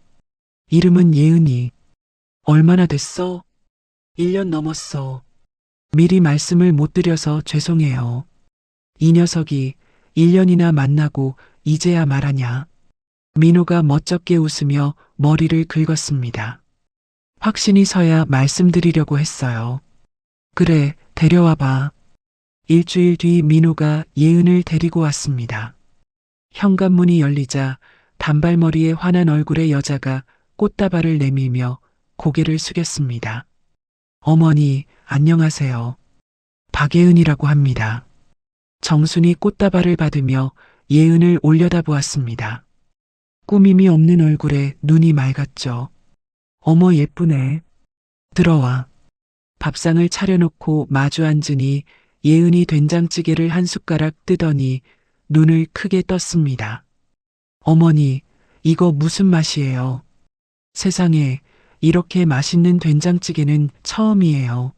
이름은 예은이. 얼마나 됐어? 1년 넘었어. 미리 말씀을 못 드려서 죄송해요. 이 녀석이 1년이나 만나고 이제야 말하냐. 민호가 멋쩍게 웃으며 머리를 긁었습니다. 확신이 서야 말씀드리려고 했어요. 그래, 데려와봐. 일주일 뒤 민호가 예은을 데리고 왔습니다. 현관문이 열리자 단발머리에 환한 얼굴의 여자가 꽃다발을 내밀며 고개를 숙였습니다. 어머니, 안녕하세요. 박예은이라고 합니다. 정순이 꽃다발을 받으며 예은을 올려다보았습니다. 꾸밈이 없는 얼굴에 눈이 맑았죠. 어머, 예쁘네. 들어와. 밥상을 차려놓고 마주 앉으니 예은이 된장찌개를 한 숟가락 뜨더니 눈을 크게 떴습니다. 어머니, 이거 무슨 맛이에요? 세상에, 이렇게 맛있는 된장찌개는 처음이에요.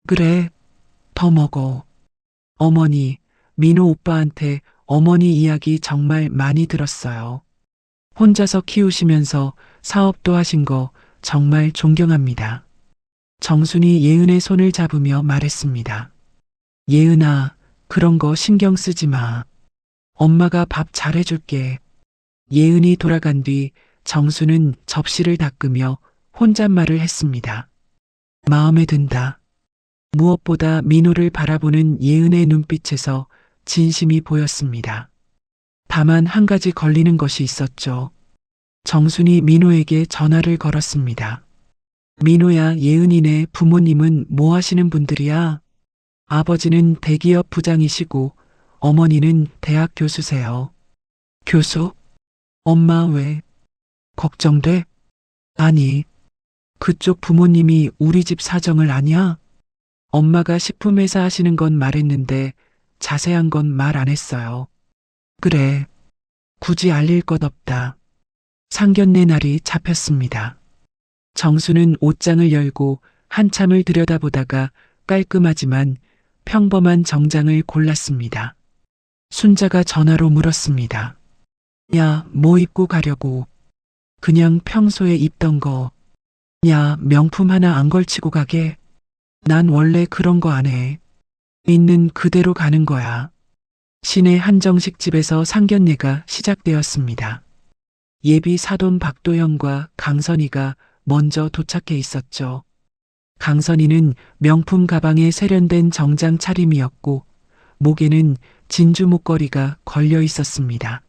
그래, 더 먹어. 어머니, 민호 오빠한테 어머니 이야기 정말 많이 들었어요. 혼자서 키우시면서 사업도 하신 거 정말 존경합니다. 정순이 예은의 손을 잡으며 말했습니다. 예은아, 그런 거 신경 쓰지 마. 엄마가 밥 잘해줄게. 예은이 돌아간 뒤 정순은 접시를 닦으며 혼잣말을 했습니다. 마음에 든다. 무엇보다 민호를 바라보는 예은의 눈빛에서 진심이 보였습니다. 다만 한 가지 걸리는 것이 있었죠. 정순이 민호에게 전화를 걸었습니다. 민호야, 예은이네 부모님은 뭐 하시는 분들이야? 아버지는 대기업 부장이시고 어머니는 대학 교수세요. 교수? 엄마 왜? 걱정돼? 아니, 그쪽 부모님이 우리 집 사정을 아냐? 엄마가 식품회사 하시는 건 말했는데 자세한 건 말 안 했어요. 그래, 굳이 알릴 것 없다. 상견례 날이 잡혔습니다. 정수는 옷장을 열고 한참을 들여다보다가 깔끔하지만 평범한 정장을 골랐습니다. 순자가 전화로 물었습니다. 야, 뭐 입고 가려고? 그냥 평소에 입던 거. 야, 명품 하나 안 걸치고 가게? 난 원래 그런 거 안 해. 있는 그대로 가는 거야. 시내 한정식 집에서 상견례가 시작되었습니다. 예비 사돈 박도영과 강선희가 먼저 도착해 있었죠. 강선희는 명품 가방에 세련된 정장 차림이었고 목에는 진주 목걸이가 걸려 있었습니다.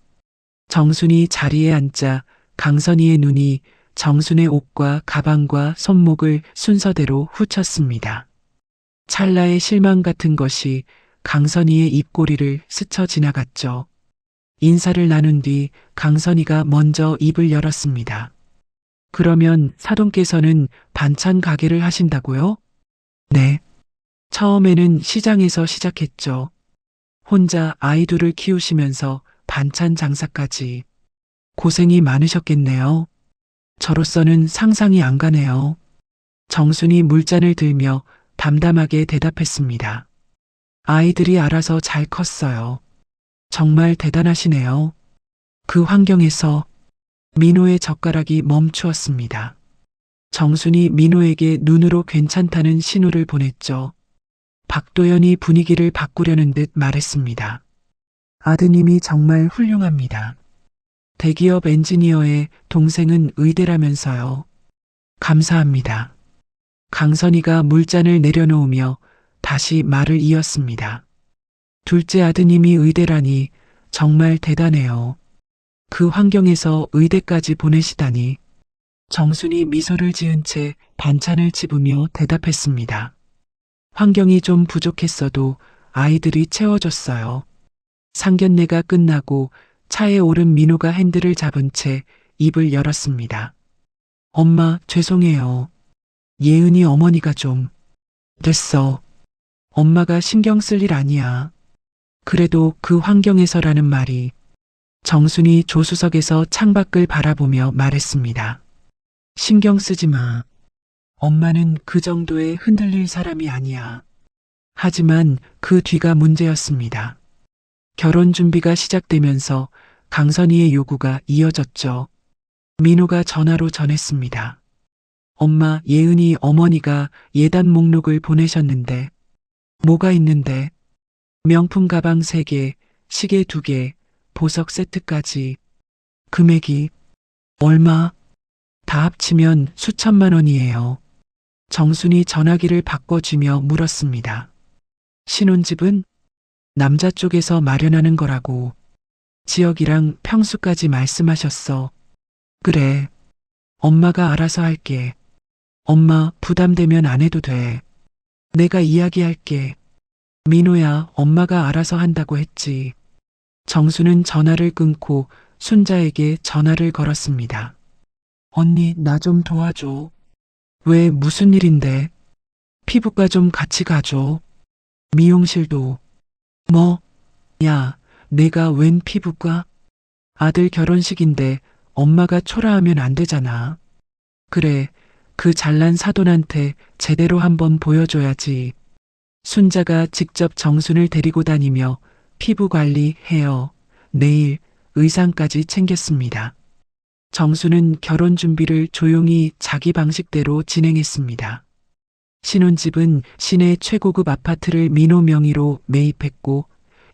정순이 자리에 앉자 강선희의 눈이 정순의 옷과 가방과 손목을 순서대로 훑었습니다. 찰나의 실망 같은 것이 강선희의 입꼬리를 스쳐 지나갔죠. 인사를 나눈 뒤 강선희가 먼저 입을 열었습니다. 그러면 사돈께서는 반찬 가게를 하신다고요? 네. 처음에는 시장에서 시작했죠. 혼자 아이 둘을 키우시면서 반찬 장사까지. 고생이 많으셨겠네요. 저로서는 상상이 안 가네요. 정순이 물잔을 들며 담담하게 대답했습니다. 아이들이 알아서 잘 컸어요. 정말 대단하시네요. 그 환경에서 민호의 젓가락이 멈추었습니다. 정순이 민호에게 눈으로 괜찮다는 신호를 보냈죠. 박도연이 분위기를 바꾸려는 듯 말했습니다. 아드님이 정말 훌륭합니다. 대기업 엔지니어의 동생은 의대라면서요. 감사합니다. 강선이가 물잔을 내려놓으며 다시 말을 이었습니다. 둘째 아드님이 의대라니 정말 대단해요. 그 환경에서 의대까지 보내시다니. 정순이 미소를 지은 채 반찬을 집으며 대답했습니다. 환경이 좀 부족했어도 아이들이 채워줬어요. 상견례가 끝나고 차에 오른 민호가 핸들을 잡은 채 입을 열었습니다. 엄마, 죄송해요. 예은이 어머니가 좀. 됐어. 엄마가 신경 쓸 일 아니야. 그래도 그 환경에서라는 말이. 정순이 조수석에서 창밖을 바라보며 말했습니다. 신경 쓰지 마. 엄마는 그 정도에 흔들릴 사람이 아니야. 하지만 그 뒤가 문제였습니다. 결혼 준비가 시작되면서 강선희의 요구가 이어졌죠. 민호가 전화로 전했습니다. 엄마, 예은이 어머니가 예단 목록을 보내셨는데. 뭐가 있는데? 명품 가방 3개, 시계 2개, 보석 세트까지. 금액이 얼마? 다 합치면 수천만 원이에요. 정순이 전화기를 바꿔주며 물었습니다. 신혼집은? 남자 쪽에서 마련하는 거라고. 지역이랑 평수까지 말씀하셨어. 그래. 엄마가 알아서 할게. 엄마, 부담되면 안 해도 돼. 내가 이야기할게. 민호야, 엄마가 알아서 한다고 했지. 정수는 전화를 끊고 순자에게 전화를 걸었습니다. 언니, 나 좀 도와줘. 왜, 무슨 일인데? 피부과 좀 같이 가줘. 미용실도. 뭐? 야, 내가 웬 피부과? 아들 결혼식인데 엄마가 초라하면 안 되잖아. 그래, 그 잘난 사돈한테 제대로 한번 보여줘야지. 순자가 직접 정순을 데리고 다니며 피부 관리, 헤어, 네일, 의상까지 챙겼습니다. 정수는 결혼 준비를 조용히 자기 방식대로 진행했습니다. 신혼집은 시내 최고급 아파트를 민호 명의로 매입했고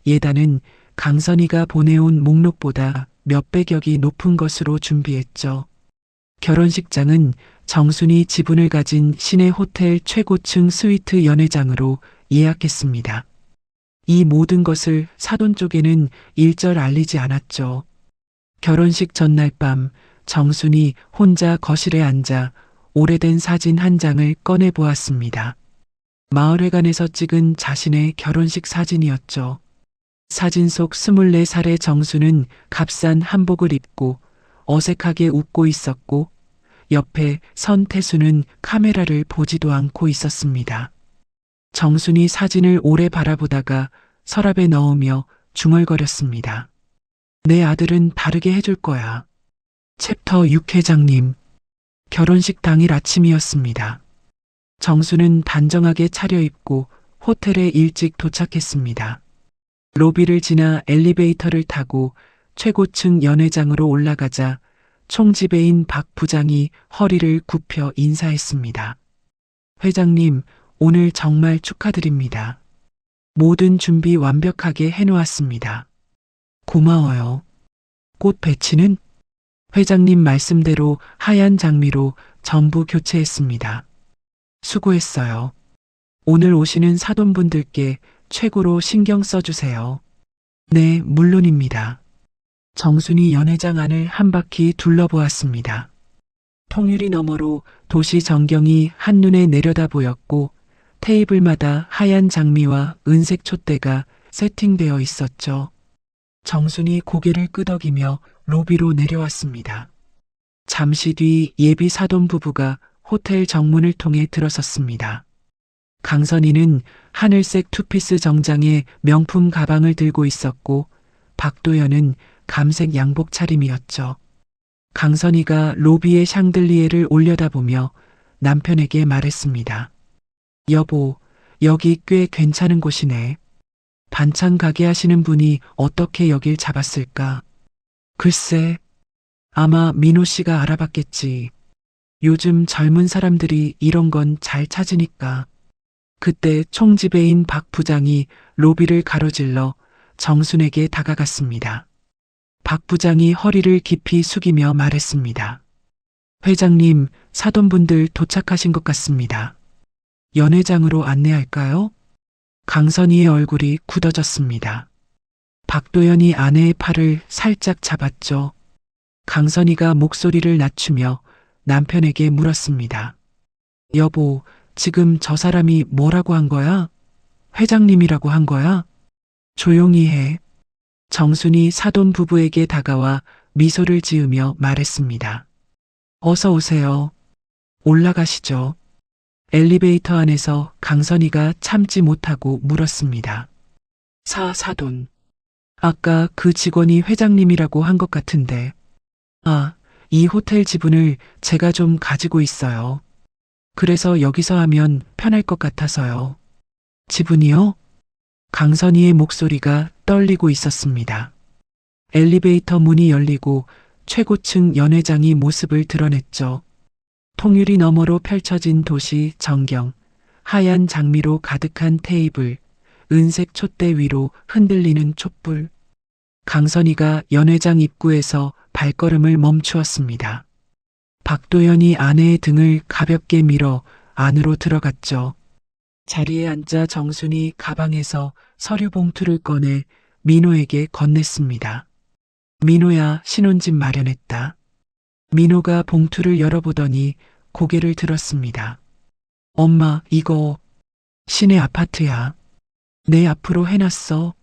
예단은 강선희가 보내온 목록보다 몇백억이 높은 것으로 준비했죠. 결혼식장은 정순이 지분을 가진 시내 호텔 최고층 스위트 연회장으로 예약했습니다. 이 모든 것을 사돈 쪽에는 일절 알리지 않았죠. 결혼식 전날 밤 정순이 혼자 거실에 앉아 오래된 사진 한 장을 꺼내 보았습니다. 마을회관에서 찍은 자신의 결혼식 사진이었죠. 사진 속 24살의 정수는 값싼 한복을 입고 어색하게 웃고 있었고 옆에 선 태수는 카메라를 보지도 않고 있었습니다. 정순이 사진을 오래 바라보다가 서랍에 넣으며 중얼거렸습니다. 내 아들은 다르게 해줄 거야. 챕터 6 회장님. 결혼식 당일 아침이었습니다. 정수는 단정하게 차려입고 호텔에 일찍 도착했습니다. 로비를 지나 엘리베이터를 타고 최고층 연회장으로 올라가자 총지배인 박 부장이 허리를 굽혀 인사했습니다. 회장님, 오늘 정말 축하드립니다. 모든 준비 완벽하게 해놓았습니다. 고마워요. 꽃 배치는? 회장님 말씀대로 하얀 장미로 전부 교체했습니다. 수고했어요. 오늘 오시는 사돈분들께 최고로 신경 써주세요. 네, 물론입니다. 정순이 연회장 안을 한 바퀴 둘러보았습니다. 통유리 너머로 도시 전경이 한눈에 내려다 보였고 테이블마다 하얀 장미와 은색 촛대가 세팅되어 있었죠. 정순이 고개를 끄덕이며 로비로 내려왔습니다. 잠시 뒤 예비 사돈 부부가 호텔 정문을 통해 들어섰습니다. 강선희는 하늘색 투피스 정장에 명품 가방을 들고 있었고 박도연은 감색 양복 차림이었죠. 강선희가 로비의 샹들리에를 올려다보며 남편에게 말했습니다. 여보, 여기 꽤 괜찮은 곳이네. 반찬 가게 하시는 분이 어떻게 여길 잡았을까? 글쎄, 아마 민호 씨가 알아봤겠지. 요즘 젊은 사람들이 이런 건 잘 찾으니까. 그때 총지배인 박 부장이 로비를 가로질러 정순에게 다가갔습니다. 박 부장이 허리를 깊이 숙이며 말했습니다. 회장님, 사돈분들 도착하신 것 같습니다. 연회장으로 안내할까요? 강선희의 얼굴이 굳어졌습니다. 박도연이 아내의 팔을 살짝 잡았죠. 강선희가 목소리를 낮추며 남편에게 물었습니다. 여보, 지금 저 사람이 뭐라고 한 거야? 회장님이라고 한 거야? 조용히 해. 정순이 사돈 부부에게 다가와 미소를 지으며 말했습니다. 어서 오세요. 올라가시죠. 엘리베이터 안에서 강선희가 참지 못하고 물었습니다. 사돈. 아까 그 직원이 회장님이라고 한 것 같은데. 아, 이 호텔 지분을 제가 좀 가지고 있어요. 그래서 여기서 하면 편할 것 같아서요. 지분이요? 강선희의 목소리가 떨리고 있었습니다. 엘리베이터 문이 열리고 최고층 연회장이 모습을 드러냈죠. 통유리 너머로 펼쳐진 도시 전경, 하얀 장미로 가득한 테이블, 은색 촛대 위로 흔들리는 촛불. 강선희가 연회장 입구에서 발걸음을 멈추었습니다. 박도연이 아내의 등을 가볍게 밀어 안으로 들어갔죠. 자리에 앉아 정순이 가방에서 서류 봉투를 꺼내 민호에게 건넸습니다. 민호야, 신혼집 마련했다. 민호가 봉투를 열어보더니 고개를 들었습니다. 엄마, 이거 시내 아파트야. 내 앞으로 해놨어.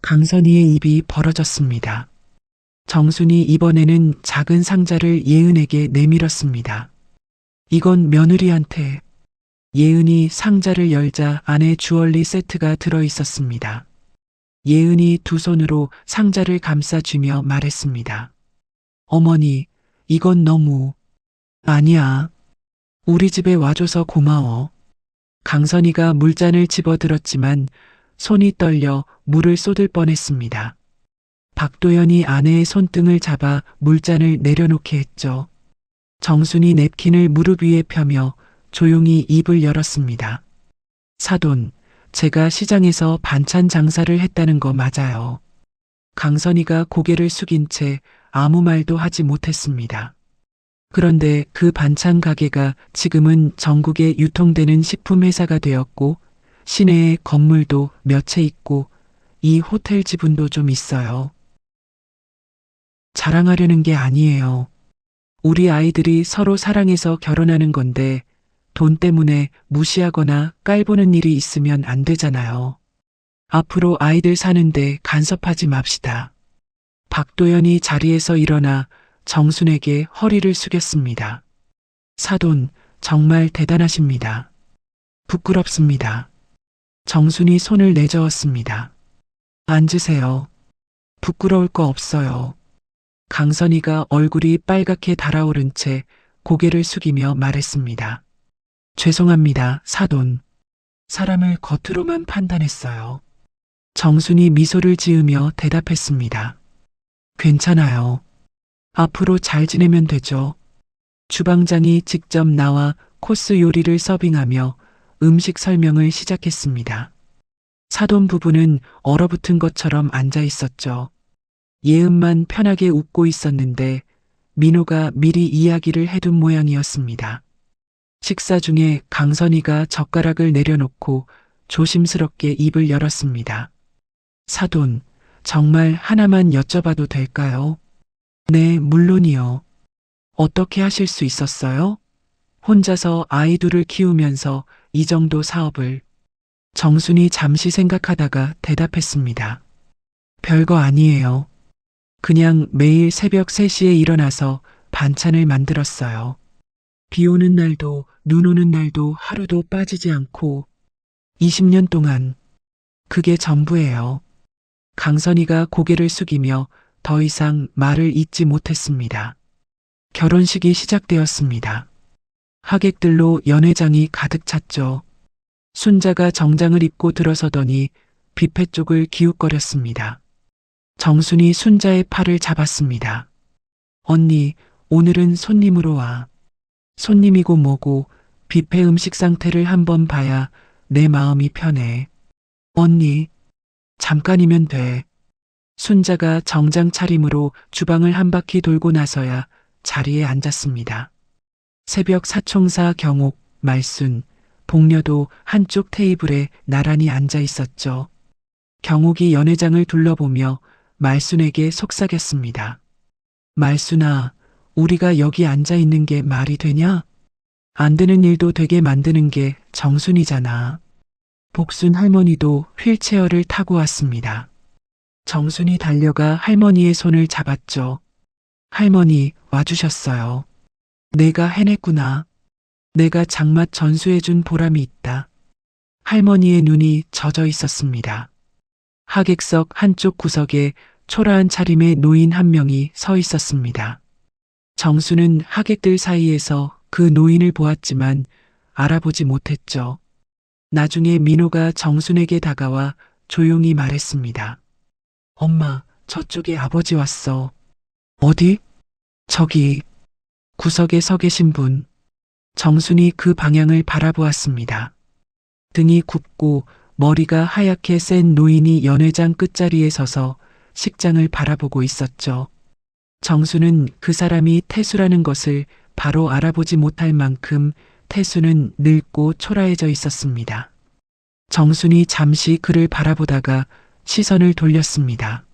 강선희의 입이 벌어졌습니다. 정순이 이번에는 작은 상자를 예은에게 내밀었습니다. 이건 며느리한테. 예은이 상자를 열자 안에 주얼리 세트가 들어있었습니다. 예은이 두 손으로 상자를 감싸쥐며 말했습니다. 어머니, 이건 너무. 아니야. 우리 집에 와줘서 고마워. 강선희가 물잔을 집어들었지만 손이 떨려 물을 쏟을 뻔했습니다. 박도연이 아내의 손등을 잡아 물잔을 내려놓게 했죠. 정순이 냅킨을 무릎 위에 펴며 조용히 입을 열었습니다. 사돈, 제가 시장에서 반찬 장사를 했다는 거 맞아요. 강선희가 고개를 숙인 채 아무 말도 하지 못했습니다. 그런데 그 반찬 가게가 지금은 전국에 유통되는 식품 회사가 되었고 시내에 건물도 몇 채 있고 이 호텔 지분도 좀 있어요. 자랑하려는 게 아니에요. 우리 아이들이 서로 사랑해서 결혼하는 건데 돈 때문에 무시하거나 깔보는 일이 있으면 안 되잖아요. 앞으로 아이들 사는데 간섭하지 맙시다. 박도연이 자리에서 일어나 정순에게 허리를 숙였습니다. 사돈, 정말 대단하십니다. 부끄럽습니다. 정순이 손을 내저었습니다. 앉으세요. 부끄러울 거 없어요. 강선희가 얼굴이 빨갛게 달아오른 채 고개를 숙이며 말했습니다. 죄송합니다, 사돈. 사람을 겉으로만 판단했어요. 정순이 미소를 지으며 대답했습니다. 괜찮아요. 앞으로 잘 지내면 되죠. 주방장이 직접 나와 코스 요리를 서빙하며 음식 설명을 시작했습니다. 사돈 부부는 얼어붙은 것처럼 앉아 있었죠. 예은만 편하게 웃고 있었는데 민호가 미리 이야기를 해둔 모양이었습니다. 식사 중에 강선희가 젓가락을 내려놓고 조심스럽게 입을 열었습니다. 사돈, 정말 하나만 여쭤봐도 될까요? 네, 물론이요. 어떻게 하실 수 있었어요? 혼자서 아이 둘을 키우면서 이 정도 사업을. 정순이 잠시 생각하다가 대답했습니다. 별거 아니에요. 그냥 매일 새벽 3시에 일어나서 반찬을 만들었어요. 비 오는 날도 눈 오는 날도 하루도 빠지지 않고 20년 동안. 그게 전부예요. 강선희가 고개를 숙이며 더 이상 말을 잇지 못했습니다. 결혼식이 시작되었습니다. 하객들로 연회장이 가득 찼죠. 순자가 정장을 입고 들어서더니 뷔페 쪽을 기웃거렸습니다. 정순이 순자의 팔을 잡았습니다. 언니, 오늘은 손님으로 와. 손님이고 뭐고 뷔페 음식 상태를 한번 봐야 내 마음이 편해. 언니, 잠깐이면 돼. 순자가 정장 차림으로 주방을 한 바퀴 돌고 나서야 자리에 앉았습니다. 새벽 사총사 경옥, 말순, 복녀도 한쪽 테이블에 나란히 앉아 있었죠. 경옥이 연회장을 둘러보며 말순에게 속삭였습니다. 말순아, 우리가 여기 앉아 있는 게 말이 되냐? 안 되는 일도 되게 만드는 게 정순이잖아. 복순 할머니도 휠체어를 타고 왔습니다. 정순이 달려가 할머니의 손을 잡았죠. 할머니, 와주셨어요. 내가 해냈구나. 내가 장맛 전수해준 보람이 있다. 할머니의 눈이 젖어 있었습니다. 하객석 한쪽 구석에 초라한 차림의 노인 한 명이 서 있었습니다. 정수는 하객들 사이에서 그 노인을 보았지만 알아보지 못했죠. 나중에 민호가 정순에게 다가와 조용히 말했습니다. 엄마, 저쪽에 아버지 왔어. 어디? 저기. 구석에 서 계신 분. 정순이 그 방향을 바라보았습니다. 등이 굽고 머리가 하얗게 센 노인이 연회장 끝자리에 서서 식장을 바라보고 있었죠. 정수는 그 사람이 태수라는 것을 바로 알아보지 못할 만큼 태수는 늙고 초라해져 있었습니다. 정순이 잠시 그를 바라보다가 시선을 돌렸습니다.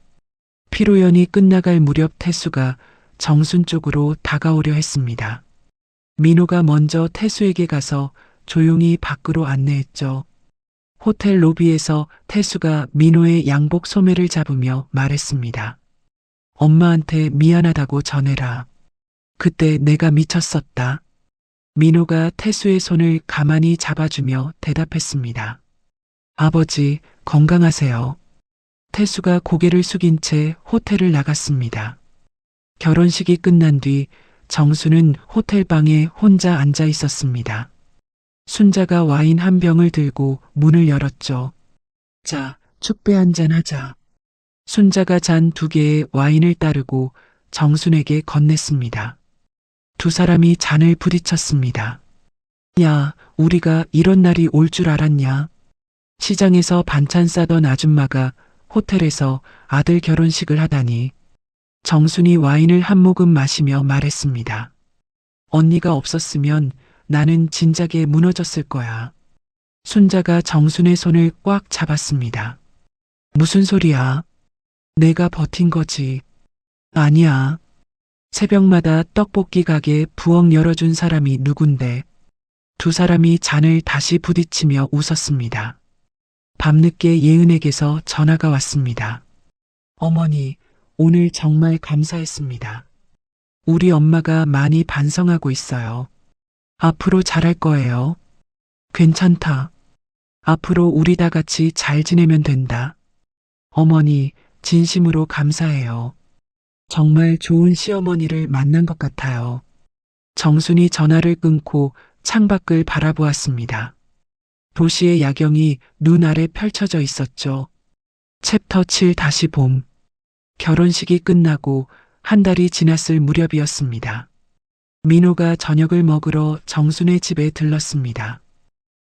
피로연이 끝나갈 무렵 태수가 정순 쪽으로 다가오려 했습니다. 민호가 먼저 태수에게 가서 조용히 밖으로 안내했죠. 호텔 로비에서 태수가 민호의 양복 소매를 잡으며 말했습니다. 엄마한테 미안하다고 전해라. 그때 내가 미쳤었다. 민호가 태수의 손을 가만히 잡아주며 대답했습니다. 아버지, 건강하세요. 태수가 고개를 숙인 채 호텔을 나갔습니다. 결혼식이 끝난 뒤 정수는 호텔방에 혼자 앉아 있었습니다. 순자가 와인 한 병을 들고 문을 열었죠. 자, 축배 한잔 하자. 순자가 잔 2개의 와인을 따르고 정순에게 건넸습니다. 두 사람이 잔을 부딪혔습니다. 야, 우리가 이런 날이 올 줄 알았냐? 시장에서 반찬 싸던 아줌마가 호텔에서 아들 결혼식을 하다니. 정순이 와인을 한 모금 마시며 말했습니다. 언니가 없었으면 나는 진작에 무너졌을 거야. 순자가 정순의 손을 꽉 잡았습니다. 무슨 소리야? 내가 버틴 거지. 아니야. 새벽마다 떡볶이 가게 부엌 열어준 사람이 누군데. 두 사람이 잔을 다시 부딪히며 웃었습니다. 밤늦게 예은에게서 전화가 왔습니다. 어머니, 오늘 정말 감사했습니다. 우리 엄마가 많이 반성하고 있어요. 앞으로 잘할 거예요. 괜찮다. 앞으로 우리 다 같이 잘 지내면 된다. 어머니, 진심으로 감사해요. 정말 좋은 시어머니를 만난 것 같아요. 정순이 전화를 끊고 창밖을 바라보았습니다. 도시의 야경이 눈 아래 펼쳐져 있었죠. 챕터 7 다시 봄. 결혼식이 끝나고 한 달이 지났을 무렵이었습니다. 민호가 저녁을 먹으러 정순의 집에 들렀습니다.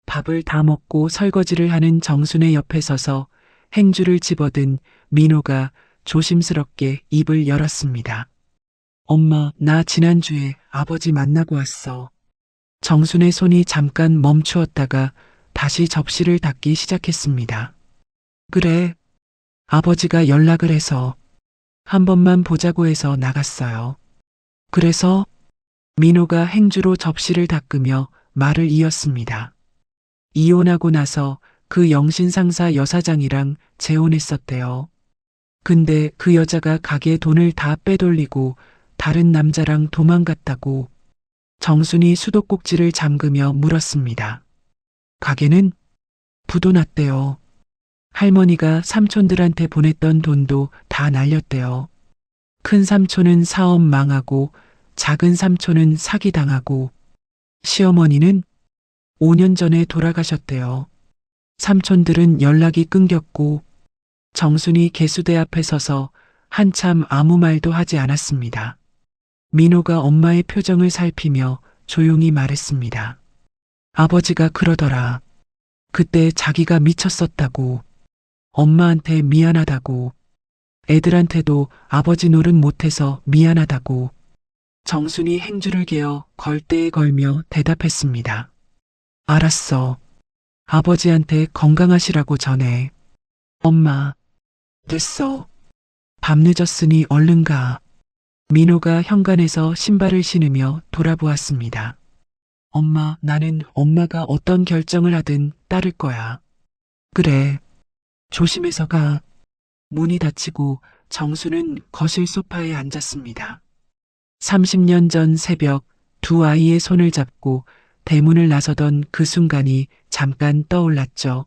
밥을 다 먹고 설거지를 하는 정순의 옆에 서서 행주를 집어든 민호가 조심스럽게 입을 열었습니다. 엄마, 나 지난주에 아버지 만나고 왔어. 정순의 손이 잠깐 멈추었다가 다시 접시를 닫기 시작했습니다. 그래, 아버지가 연락을 해서 한 번만 보자고 해서 나갔어요. 그래서 민호가 행주로 접시를 닦으며 말을 이었습니다. 이혼하고 나서 그 영신상사 여사장이랑 재혼했었대요. 근데 그 여자가 가게 돈을 다 빼돌리고 다른 남자랑 도망갔다고. 정순이 수도꼭지를 잠그며 물었습니다. 가게는? 부도 났대요. 할머니가 삼촌들한테 보냈던 돈도 다 날렸대요. 큰 삼촌은 사업 망하고 작은 삼촌은 사기당하고 시어머니는 5년 전에 돌아가셨대요. 삼촌들은 연락이 끊겼고 정순이 개수대 앞에 서서 한참 아무 말도 하지 않았습니다. 민호가 엄마의 표정을 살피며 조용히 말했습니다. 아버지가 그러더라. 그때 자기가 미쳤었다고. 엄마한테 미안하다고. 애들한테도 아버지 노릇 못해서 미안하다고. 정순이 행주를 개어 걸대에 걸며 대답했습니다. 알았어. 아버지한테 건강하시라고 전해. 엄마. 됐어. 밤 늦었으니 얼른 가. 민호가 현관에서 신발을 신으며 돌아보았습니다. 엄마, 나는 엄마가 어떤 결정을 하든 따를 거야. 그래. 조심해서 가. 문이 닫히고 정수는 거실 소파에 앉았습니다. 30년 전 새벽 두 아이의 손을 잡고 대문을 나서던 그 순간이 잠깐 떠올랐죠.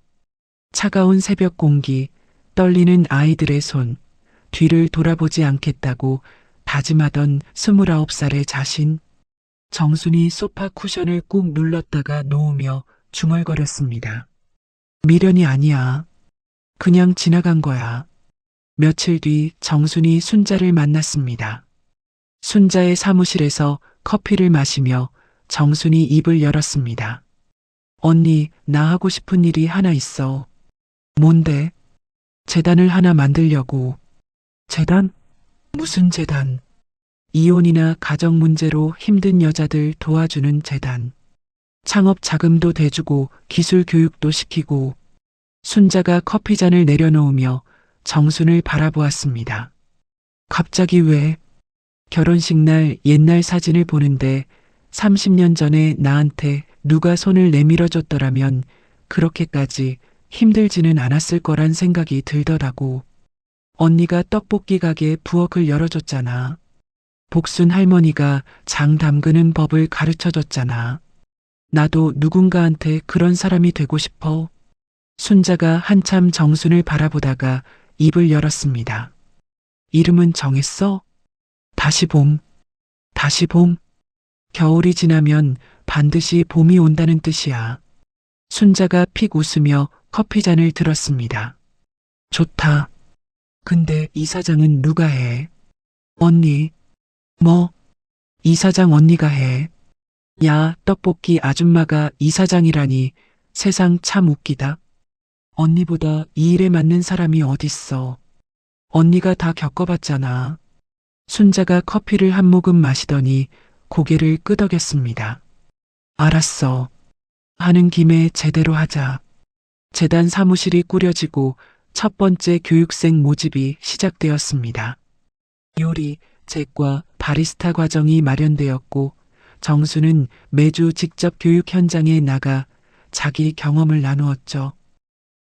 차가운 새벽 공기, 떨리는 아이들의 손, 뒤를 돌아보지 않겠다고 다짐하던 29살의 자신. 정순이 소파 쿠션을 꾹 눌렀다가 놓으며 중얼거렸습니다. 미련이 아니야. 그냥 지나간 거야. 며칠 뒤 정순이 순자를 만났습니다. 순자의 사무실에서 커피를 마시며 정순이 입을 열었습니다. 언니, 나 하고 싶은 일이 하나 있어. 뭔데? 재단을 하나 만들려고. 재단? 무슨 재단? 이혼이나 가정 문제로 힘든 여자들 도와주는 재단. 창업 자금도 대주고 기술 교육도 시키고. 순자가 커피잔을 내려놓으며 정순을 바라보았습니다. 갑자기 왜? 결혼식 날 옛날 사진을 보는데 30년 전에 나한테 누가 손을 내밀어 줬더라면 그렇게까지 힘들지는 않았을 거란 생각이 들더라고. 언니가 떡볶이 가게 부엌을 열어줬잖아. 복순 할머니가 장 담그는 법을 가르쳐 줬잖아. 나도 누군가한테 그런 사람이 되고 싶어. 순자가 한참 정순을 바라보다가 입을 열었습니다. 이름은 정했어? 다시 봄. 다시 봄. 겨울이 지나면 반드시 봄이 온다는 뜻이야. 순자가 픽 웃으며 커피잔을 들었습니다. 좋다. 근데 이사장은 누가 해? 언니. 뭐? 이사장 언니가 해. 야, 떡볶이 아줌마가 이사장이라니 세상 참 웃기다. 언니보다 이 일에 맞는 사람이 어딨어. 언니가 다 겪어봤잖아. 순자가 커피를 한 모금 마시더니 고개를 끄덕였습니다. 알았어. 하는 김에 제대로 하자. 재단 사무실이 꾸려지고 첫 번째 교육생 모집이 시작되었습니다. 요리, 제과, 바리스타 과정이 마련되었고 정수는 매주 직접 교육 현장에 나가 자기 경험을 나누었죠.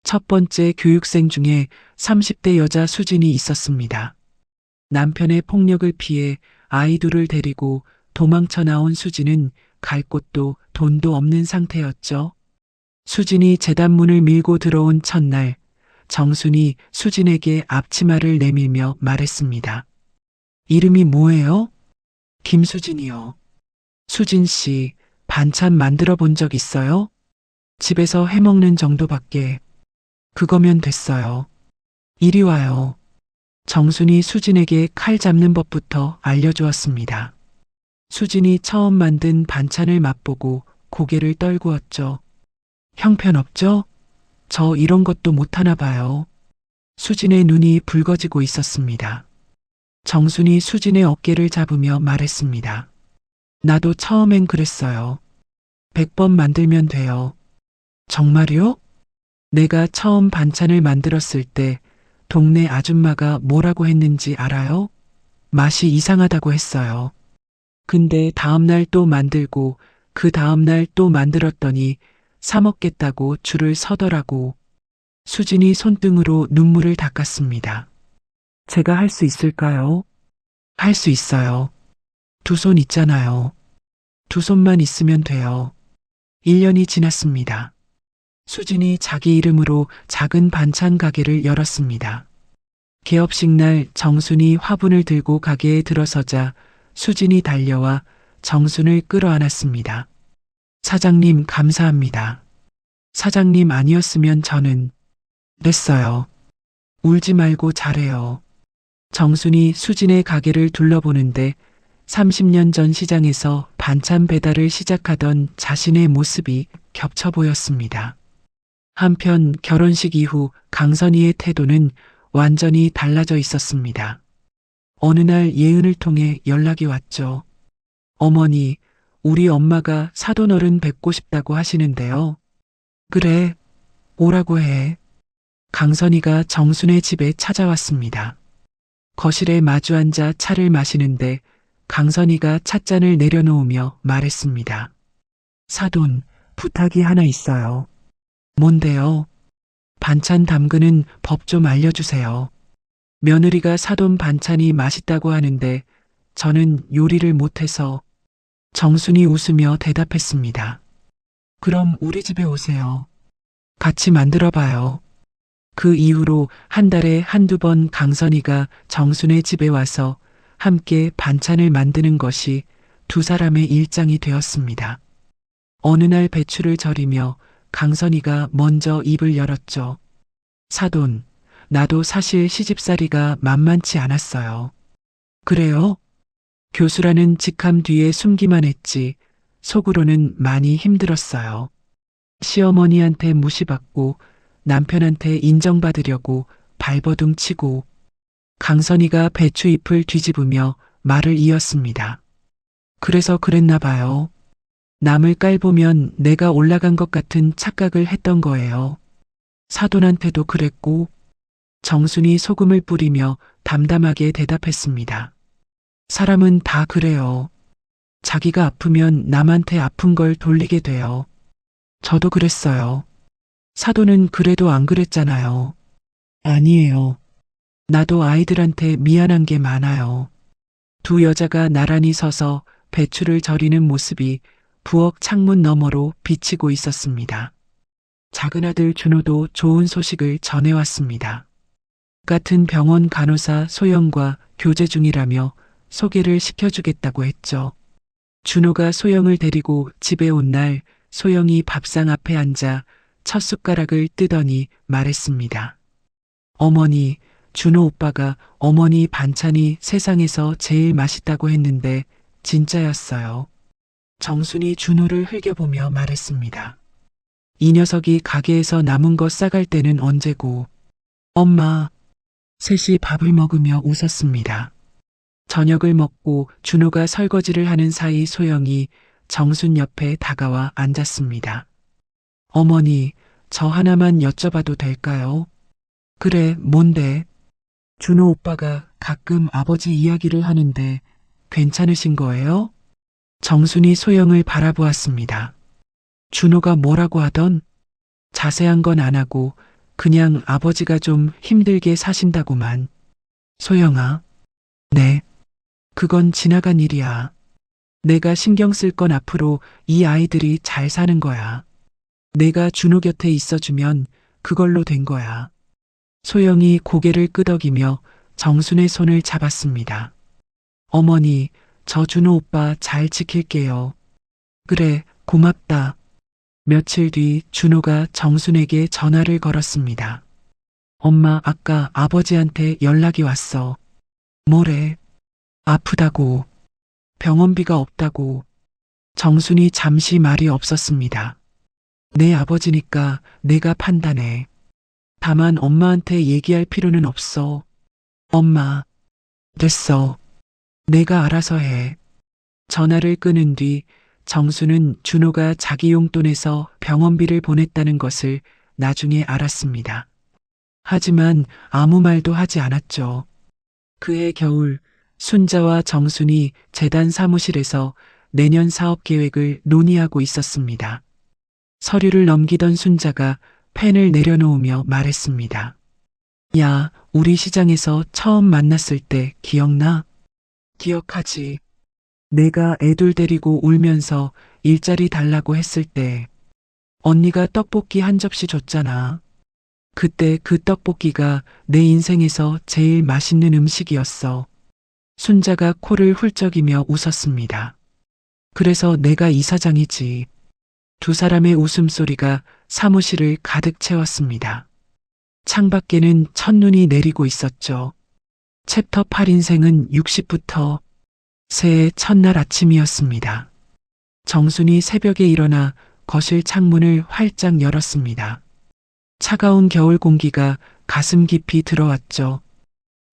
첫 번째 교육생 중에 30대 여자 수진이 있었습니다. 남편의 폭력을 피해 아이 둘을 데리고 도망쳐 나온 수진은 갈 곳도 돈도 없는 상태였죠. 수진이 재단 문을 밀고 들어온 첫날, 정순이 수진에게 앞치마를 내밀며 말했습니다. 이름이 뭐예요? 김수진이요. 수진 씨, 반찬 만들어 본 적 있어요? 집에서 해먹는 정도밖에. 그거면 됐어요. 이리 와요. 정순이 수진에게 칼 잡는 법부터 알려주었습니다. 수진이 처음 만든 반찬을 맛보고 고개를 떨구었죠. 형편없죠? 저 이런 것도 못하나 봐요. 수진의 눈이 붉어지고 있었습니다. 정순이 수진의 어깨를 잡으며 말했습니다. 나도 처음엔 그랬어요. 100번 만들면 돼요. 정말요? 내가 처음 반찬을 만들었을 때 동네 아줌마가 뭐라고 했는지 알아요? 맛이 이상하다고 했어요. 근데 다음날 또 만들고 그 다음날 또 만들었더니 사 먹겠다고 줄을 서더라고. 수진이 손등으로 눈물을 닦았습니다. 제가 할 수 있을까요? 할 수 있어요. 두 손 있잖아요. 두 손만 있으면 돼요. 1년이 지났습니다. 수진이 자기 이름으로 작은 반찬 가게를 열었습니다. 개업식 날 정순이 화분을 들고 가게에 들어서자 수진이 달려와 정순을 끌어안았습니다. 사장님 감사합니다. 사장님 아니었으면 저는 그랬어요. 울지 말고 잘해요. 정순이 수진의 가게를 둘러보는데 30년 전 시장에서 반찬 배달을 시작하던 자신의 모습이 겹쳐 보였습니다. 한편 결혼식 이후 강선희의 태도는 완전히 달라져 있었습니다. 어느 날 예은을 통해 연락이 왔죠. 어머니, 우리 엄마가 사돈어른 뵙고 싶다고 하시는데요. 그래, 오라고 해. 강선희가 정순의 집에 찾아왔습니다. 거실에 마주 앉아 차를 마시는데 강선희가 찻잔을 내려놓으며 말했습니다. 사돈, 부탁이 하나 있어요. 뭔데요? 반찬 담그는 법 좀 알려주세요. 며느리가 사돈 반찬이 맛있다고 하는데 저는 요리를 못해서. 정순이 웃으며 대답했습니다. 그럼 우리 집에 오세요. 같이 만들어 봐요. 그 이후로 한 달에 한두 번 강선희가 정순의 집에 와서 함께 반찬을 만드는 것이 두 사람의 일상이 되었습니다. 어느 날 배추를 절이며 강선희가 먼저 입을 열었죠. 사돈, 나도 사실 시집살이가 만만치 않았어요. 그래요? 교수라는 직함 뒤에 숨기만 했지 속으로는 많이 힘들었어요. 시어머니한테 무시받고 남편한테 인정받으려고 발버둥 치고. 강선희가 배추잎을 뒤집으며 말을 이었습니다. 그래서 그랬나 봐요. 남을 깔보면 내가 올라간 것 같은 착각을 했던 거예요. 사돈한테도 그랬고. 정순이 소금을 뿌리며 담담하게 대답했습니다. 사람은 다 그래요. 자기가 아프면 남한테 아픈 걸 돌리게 돼요. 저도 그랬어요. 사돈은 그래도 안 그랬잖아요. 아니에요. 나도 아이들한테 미안한 게 많아요. 두 여자가 나란히 서서 배추를 절이는 모습이 부엌 창문 너머로 비치고 있었습니다. 작은 아들 준호도 좋은 소식을 전해왔습니다. 같은 병원 간호사 소영과 교제 중이라며 소개를 시켜주겠다고 했죠. 준호가 소영을 데리고 집에 온 날 소영이 밥상 앞에 앉아 첫 숟가락을 뜨더니 말했습니다. 어머니, 준호 오빠가 어머니 반찬이 세상에서 제일 맛있다고 했는데 진짜였어요. 정순이 준호를 흘겨보며 말했습니다. 이 녀석이 가게에서 남은 거 싸갈 때는 언제고. 엄마. 셋이 밥을 먹으며 웃었습니다. 저녁을 먹고 준호가 설거지를 하는 사이 소영이 정순 옆에 다가와 앉았습니다. 어머니, 저 하나만 여쭤봐도 될까요? 그래, 뭔데? 준호 오빠가 가끔 아버지 이야기를 하는데 괜찮으신 거예요? 정순이 소영을 바라보았습니다. 준호가 뭐라고 하던? 자세한 건 안 하고 그냥 아버지가 좀 힘들게 사신다고만. 소영아. 네. 그건 지나간 일이야. 내가 신경 쓸 건 앞으로 이 아이들이 잘 사는 거야. 내가 준호 곁에 있어주면 그걸로 된 거야. 소영이 고개를 끄덕이며 정순의 손을 잡았습니다. 어머니, 저 준호 오빠 잘 지킬게요. 그래, 고맙다. 며칠 뒤 준호가 정순에게 전화를 걸었습니다. 엄마, 아까 아버지한테 연락이 왔어. 뭐래? 아프다고. 병원비가 없다고. 정순이 잠시 말이 없었습니다. 내 아버지니까 내가 판단해. 다만 엄마한테 얘기할 필요는 없어. 엄마. 됐어. 내가 알아서 해. 전화를 끊은 뒤 정수는 준호가 자기 용돈에서 병원비를 보냈다는 것을 나중에 알았습니다. 하지만 아무 말도 하지 않았죠. 그해 겨울 순자와 정순이 재단 사무실에서 내년 사업 계획을 논의하고 있었습니다. 서류를 넘기던 순자가 펜을 내려놓으며 말했습니다. 야, 우리 시장에서 처음 만났을 때 기억나? 기억하지. 내가 애들 데리고 울면서 일자리 달라고 했을 때 언니가 떡볶이 한 접시 줬잖아. 그때 그 떡볶이가 내 인생에서 제일 맛있는 음식이었어. 순자가 코를 훌쩍이며 웃었습니다. 그래서 내가 이사장이지. 두 사람의 웃음소리가 사무실을 가득 채웠습니다. 창밖에는 첫눈이 내리고 있었죠. 챕터 8 인생은 60부터 새해 첫날 아침이었습니다. 정순이 새벽에 일어나 거실 창문을 활짝 열었습니다. 차가운 겨울 공기가 가슴 깊이 들어왔죠.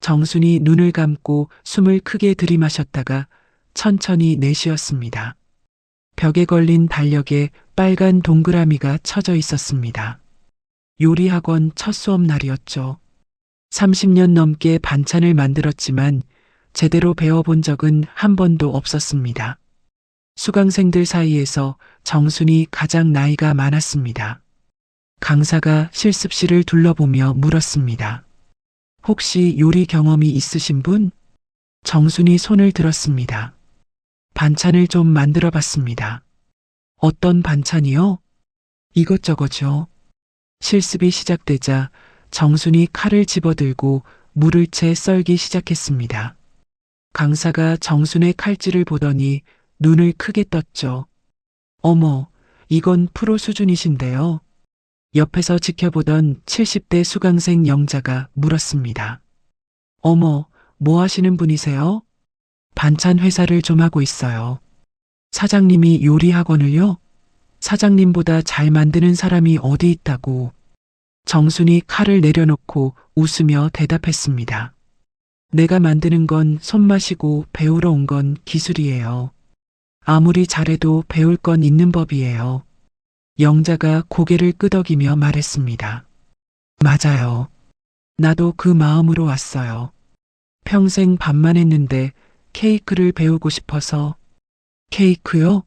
정순이 눈을 감고 숨을 크게 들이마셨다가 천천히 내쉬었습니다. 벽에 걸린 달력에 빨간 동그라미가 쳐져 있었습니다. 요리학원 첫 수업 날이었죠. 30년 넘게 반찬을 만들었지만 제대로 배워본 적은 한 번도 없었습니다. 수강생들 사이에서 정순이 가장 나이가 많았습니다. 강사가 실습실을 둘러보며 물었습니다. 혹시 요리 경험이 있으신 분? 정순이 손을 들었습니다. 반찬을 좀 만들어 봤습니다. 어떤 반찬이요? 이것저것요. 실습이 시작되자 정순이 칼을 집어들고 물을 채 썰기 시작했습니다. 강사가 정순의 칼질을 보더니 눈을 크게 떴죠. 어머, 이건 프로 수준이신데요. 옆에서 지켜보던 70대 수강생 영자가 물었습니다. 어머, 뭐 하시는 분이세요? 반찬 회사를 좀 하고 있어요. 사장님이 요리 학원을요? 사장님보다 잘 만드는 사람이 어디 있다고. 정순이 칼을 내려놓고 웃으며 대답했습니다. 내가 만드는 건 손맛이고 배우러 온 건 기술이에요. 아무리 잘해도 배울 건 있는 법이에요. 영자가 고개를 끄덕이며 말했습니다. 맞아요. 나도 그 마음으로 왔어요. 평생 밥만 했는데 케이크를 배우고 싶어서. 케이크요?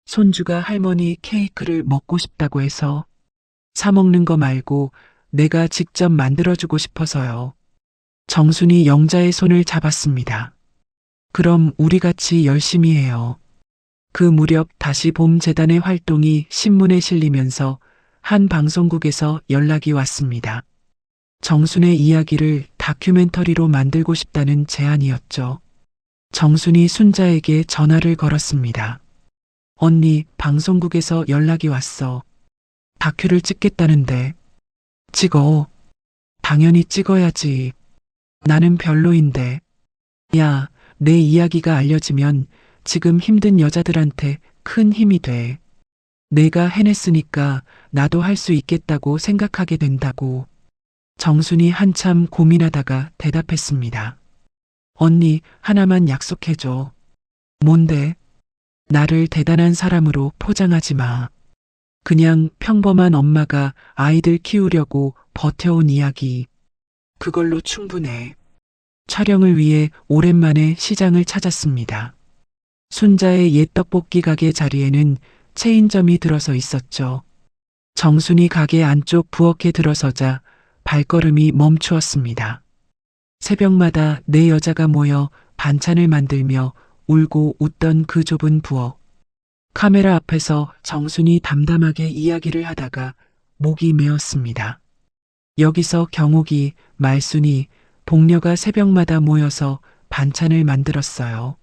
손주가 할머니 케이크를 먹고 싶다고 해서. 사 먹는 거 말고 내가 직접 만들어주고 싶어서요. 정순이 영자의 손을 잡았습니다. 그럼 우리 같이 열심히 해요. 그 무렵 다시 봄 재단의 활동이 신문에 실리면서 한 방송국에서 연락이 왔습니다. 정순의 이야기를 다큐멘터리로 만들고 싶다는 제안이었죠. 정순이 순자에게 전화를 걸었습니다. 언니, 방송국에서 연락이 왔어. 다큐를 찍겠다는데. 찍어. 당연히 찍어야지. 나는 별로인데. 야, 내 이야기가 알려지면 지금 힘든 여자들한테 큰 힘이 돼. 내가 해냈으니까 나도 할 수 있겠다고 생각하게 된다고. 정순이 한참 고민하다가 대답했습니다. 언니, 하나만 약속해줘. 뭔데? 나를 대단한 사람으로 포장하지 마. 그냥 평범한 엄마가 아이들 키우려고 버텨온 이야기. 그걸로 충분해. 촬영을 위해 오랜만에 시장을 찾았습니다. 순자의 옛 떡볶이 가게 자리에는 체인점이 들어서 있었죠. 정순이 가게 안쪽 부엌에 들어서자 발걸음이 멈추었습니다. 새벽마다 네 여자가 모여 반찬을 만들며 울고 웃던 그 좁은 부엌. 카메라 앞에서 정순이 담담하게 이야기를 하다가 목이 메었습니다. 여기서 경옥이, 말순이, 복녀가 새벽마다 모여서 반찬을 만들었어요.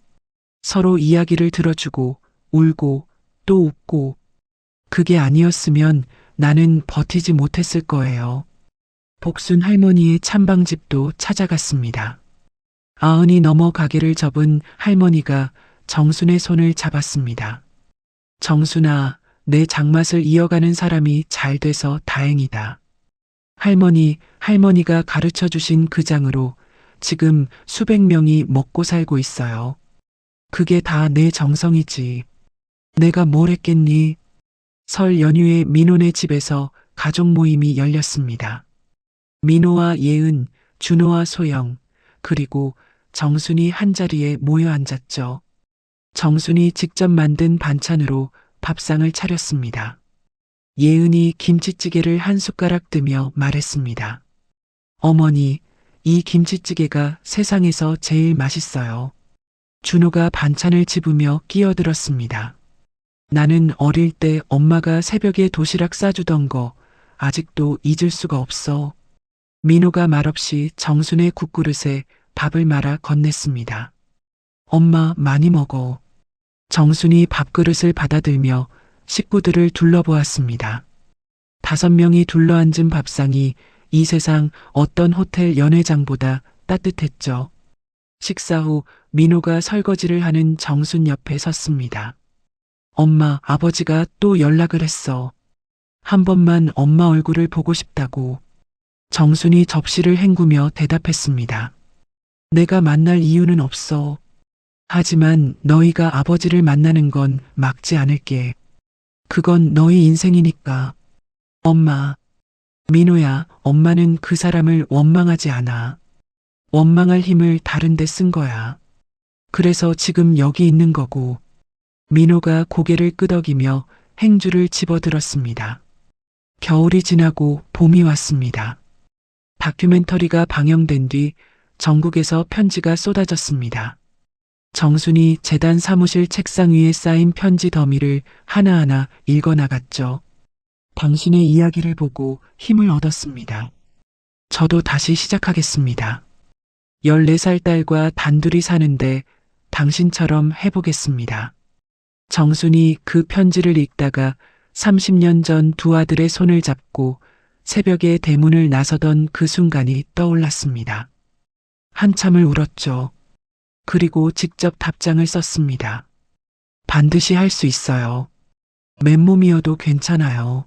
서로 이야기를 들어주고 울고 또 웃고. 그게 아니었으면 나는 버티지 못했을 거예요. 복순 할머니의 찬방집도 찾아갔습니다. 90이 넘어 가게를 접은 할머니가 정순의 손을 잡았습니다. 정순아, 내 장맛을 이어가는 사람이 잘 돼서 다행이다. 할머니가 가르쳐 주신 그 장으로 지금 수백 명이 먹고 살고 있어요. 그게 다 내 정성이지. 내가 뭘 했겠니? 설 연휴에 민호네 집에서 가족 모임이 열렸습니다. 민호와 예은, 준호와 소영, 그리고 정순이 한자리에 모여 앉았죠. 정순이 직접 만든 반찬으로 밥상을 차렸습니다. 예은이 김치찌개를 한 숟가락 뜨며 말했습니다. 어머니, 이 김치찌개가 세상에서 제일 맛있어요. 준호가 반찬을 집으며 끼어들었습니다. 나는 어릴 때 엄마가 새벽에 도시락 싸주던 거 아직도 잊을 수가 없어. 민호가 말없이 정순의 국그릇에 밥을 말아 건넸습니다. 엄마 많이 먹어. 정순이 밥그릇을 받아들며 식구들을 둘러보았습니다. 5명이 둘러앉은 밥상이 이 세상 어떤 호텔 연회장보다 따뜻했죠. 식사 후 민호가 설거지를 하는 정순 옆에 섰습니다. 엄마, 아버지가 또 연락을 했어. 한 번만 엄마 얼굴을 보고 싶다고. 정순이 접시를 헹구며 대답했습니다. 내가 만날 이유는 없어. 하지만 너희가 아버지를 만나는 건 막지 않을게. 그건 너희 인생이니까. 엄마, 민호야, 엄마는 그 사람을 원망하지 않아. 원망할 힘을 다른 데 쓴 거야. 그래서 지금 여기 있는 거고. 민호가 고개를 끄덕이며 행주를 집어들었습니다. 겨울이 지나고 봄이 왔습니다. 다큐멘터리가 방영된 뒤 전국에서 편지가 쏟아졌습니다. 정순이 재단 사무실 책상 위에 쌓인 편지 더미를 하나하나 읽어나갔죠. 당신의 이야기를 보고 힘을 얻었습니다. 저도 다시 시작하겠습니다. 14살 딸과 단둘이 사는데 당신처럼 해보겠습니다. 정순이 그 편지를 읽다가 30년 전 두 아들의 손을 잡고 새벽에 대문을 나서던 그 순간이 떠올랐습니다. 한참을 울었죠. 그리고 직접 답장을 썼습니다. 반드시 할 수 있어요. 맨몸이어도 괜찮아요.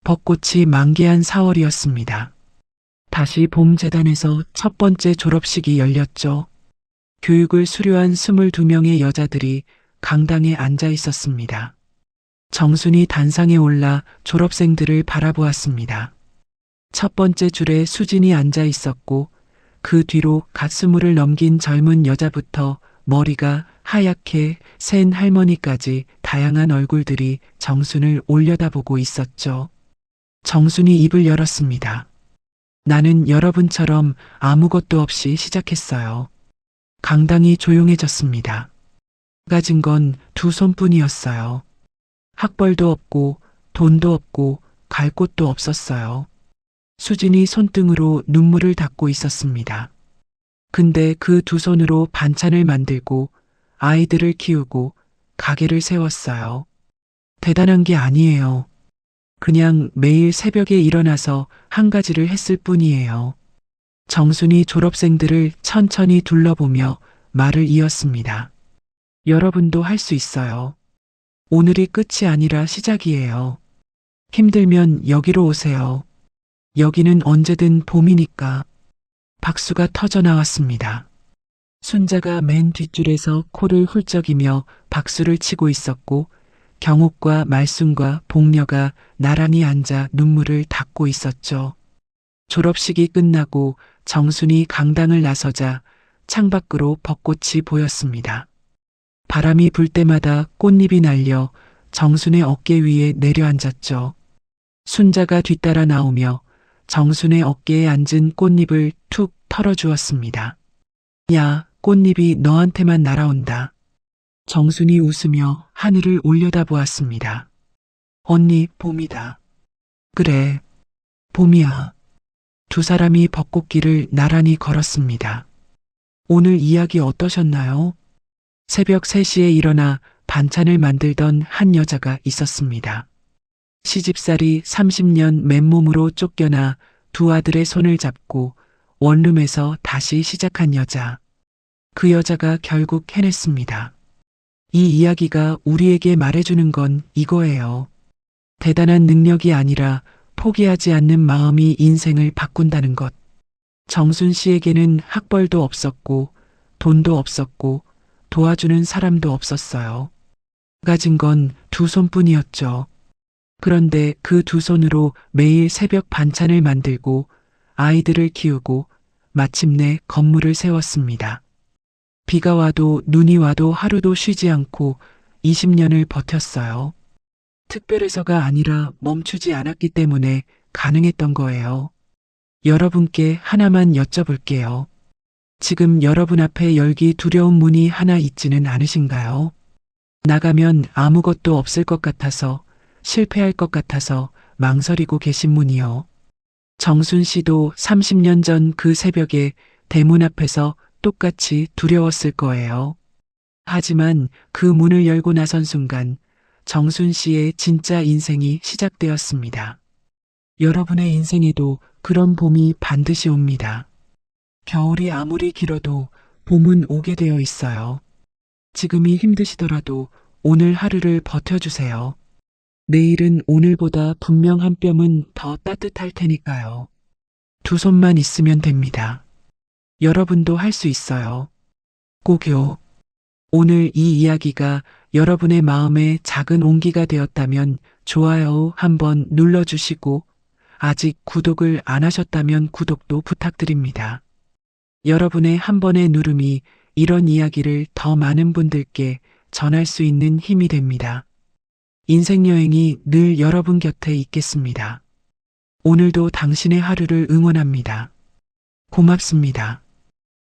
벚꽃이 만개한 4월이었습니다. 다시 봄재단에서 첫 번째 졸업식이 열렸죠. 교육을 수료한 22명의 여자들이 강당에 앉아 있었습니다. 정순이 단상에 올라 졸업생들을 바라보았습니다. 첫 번째 줄에 수진이 앉아 있었고 그 뒤로 갓스물을 넘긴 젊은 여자부터 머리가 하얗게 센 할머니까지 다양한 얼굴들이 정순을 올려다보고 있었죠. 정순이 입을 열었습니다. 나는 여러분처럼 아무것도 없이 시작했어요. 강당이 조용해졌습니다. 가진 건 2손뿐이었어요. 학벌도 없고 돈도 없고 갈 곳도 없었어요. 수진이 손등으로 눈물을 닦고 있었습니다. 근데 그 2손으로 반찬을 만들고 아이들을 키우고 가게를 세웠어요. 대단한 게 아니에요. 그냥 매일 새벽에 일어나서 한 가지를 했을 뿐이에요. 정순이 졸업생들을 천천히 둘러보며 말을 이었습니다. 여러분도 할 수 있어요. 오늘이 끝이 아니라 시작이에요. 힘들면 여기로 오세요. 여기는 언제든 봄이니까. 박수가 터져 나왔습니다. 순자가 맨 뒷줄에서 코를 훌쩍이며 박수를 치고 있었고 경옥과 말순과 복녀가 나란히 앉아 눈물을 닦고 있었죠. 졸업식이 끝나고 정순이 강당을 나서자 창밖으로 벚꽃이 보였습니다. 바람이 불 때마다 꽃잎이 날려 정순의 어깨 위에 내려앉았죠. 순자가 뒤따라 나오며 정순의 어깨에 앉은 꽃잎을 툭 털어주었습니다. 야, 꽃잎이 너한테만 날아온다. 정순이 웃으며 하늘을 올려다보았습니다. 언니, 봄이다. 그래, 봄이야. 두 사람이 벚꽃길을 나란히 걸었습니다. 오늘 이야기 어떠셨나요? 새벽 3시에 일어나 반찬을 만들던 한 여자가 있었습니다. 시집살이 30년 맨몸으로 쫓겨나 두 아들의 손을 잡고 원룸에서 다시 시작한 여자. 그 여자가 결국 해냈습니다. 이 이야기가 우리에게 말해주는 건 이거예요. 대단한 능력이 아니라 포기하지 않는 마음이 인생을 바꾼다는 것. 정순 씨에게는 학벌도 없었고 돈도 없었고 도와주는 사람도 없었어요. 가진 건 2손뿐이었죠. 그런데 그 2손으로 매일 새벽 반찬을 만들고 아이들을 키우고 마침내 건물을 세웠습니다. 비가 와도 눈이 와도 하루도 쉬지 않고 20년을 버텼어요. 특별해서가 아니라 멈추지 않았기 때문에 가능했던 거예요. 여러분께 하나만 여쭤볼게요. 지금 여러분 앞에 열기 두려운 문이 하나 있지는 않으신가요? 나가면 아무것도 없을 것 같아서, 실패할 것 같아서 망설이고 계신 문이요. 정순 씨도 30년 전 그 새벽에 대문 앞에서 똑같이 두려웠을 거예요. 하지만 그 문을 열고 나선 순간 정순 씨의 진짜 인생이 시작되었습니다. 여러분의 인생에도 그런 봄이 반드시 옵니다. 겨울이 아무리 길어도 봄은 오게 되어 있어요. 지금이 힘드시더라도 오늘 하루를 버텨주세요. 내일은 오늘보다 분명 한 뼘은 더 따뜻할 테니까요. 두 손만 있으면 됩니다. 여러분도 할 수 있어요. 꼭요. 오늘 이 이야기가 여러분의 마음에 작은 온기가 되었다면 좋아요 한번 눌러주시고 아직 구독을 안 하셨다면 구독도 부탁드립니다. 여러분의 한 번의 누름이 이런 이야기를 더 많은 분들께 전할 수 있는 힘이 됩니다. 인생 여행이 늘 여러분 곁에 있겠습니다. 오늘도 당신의 하루를 응원합니다. 고맙습니다.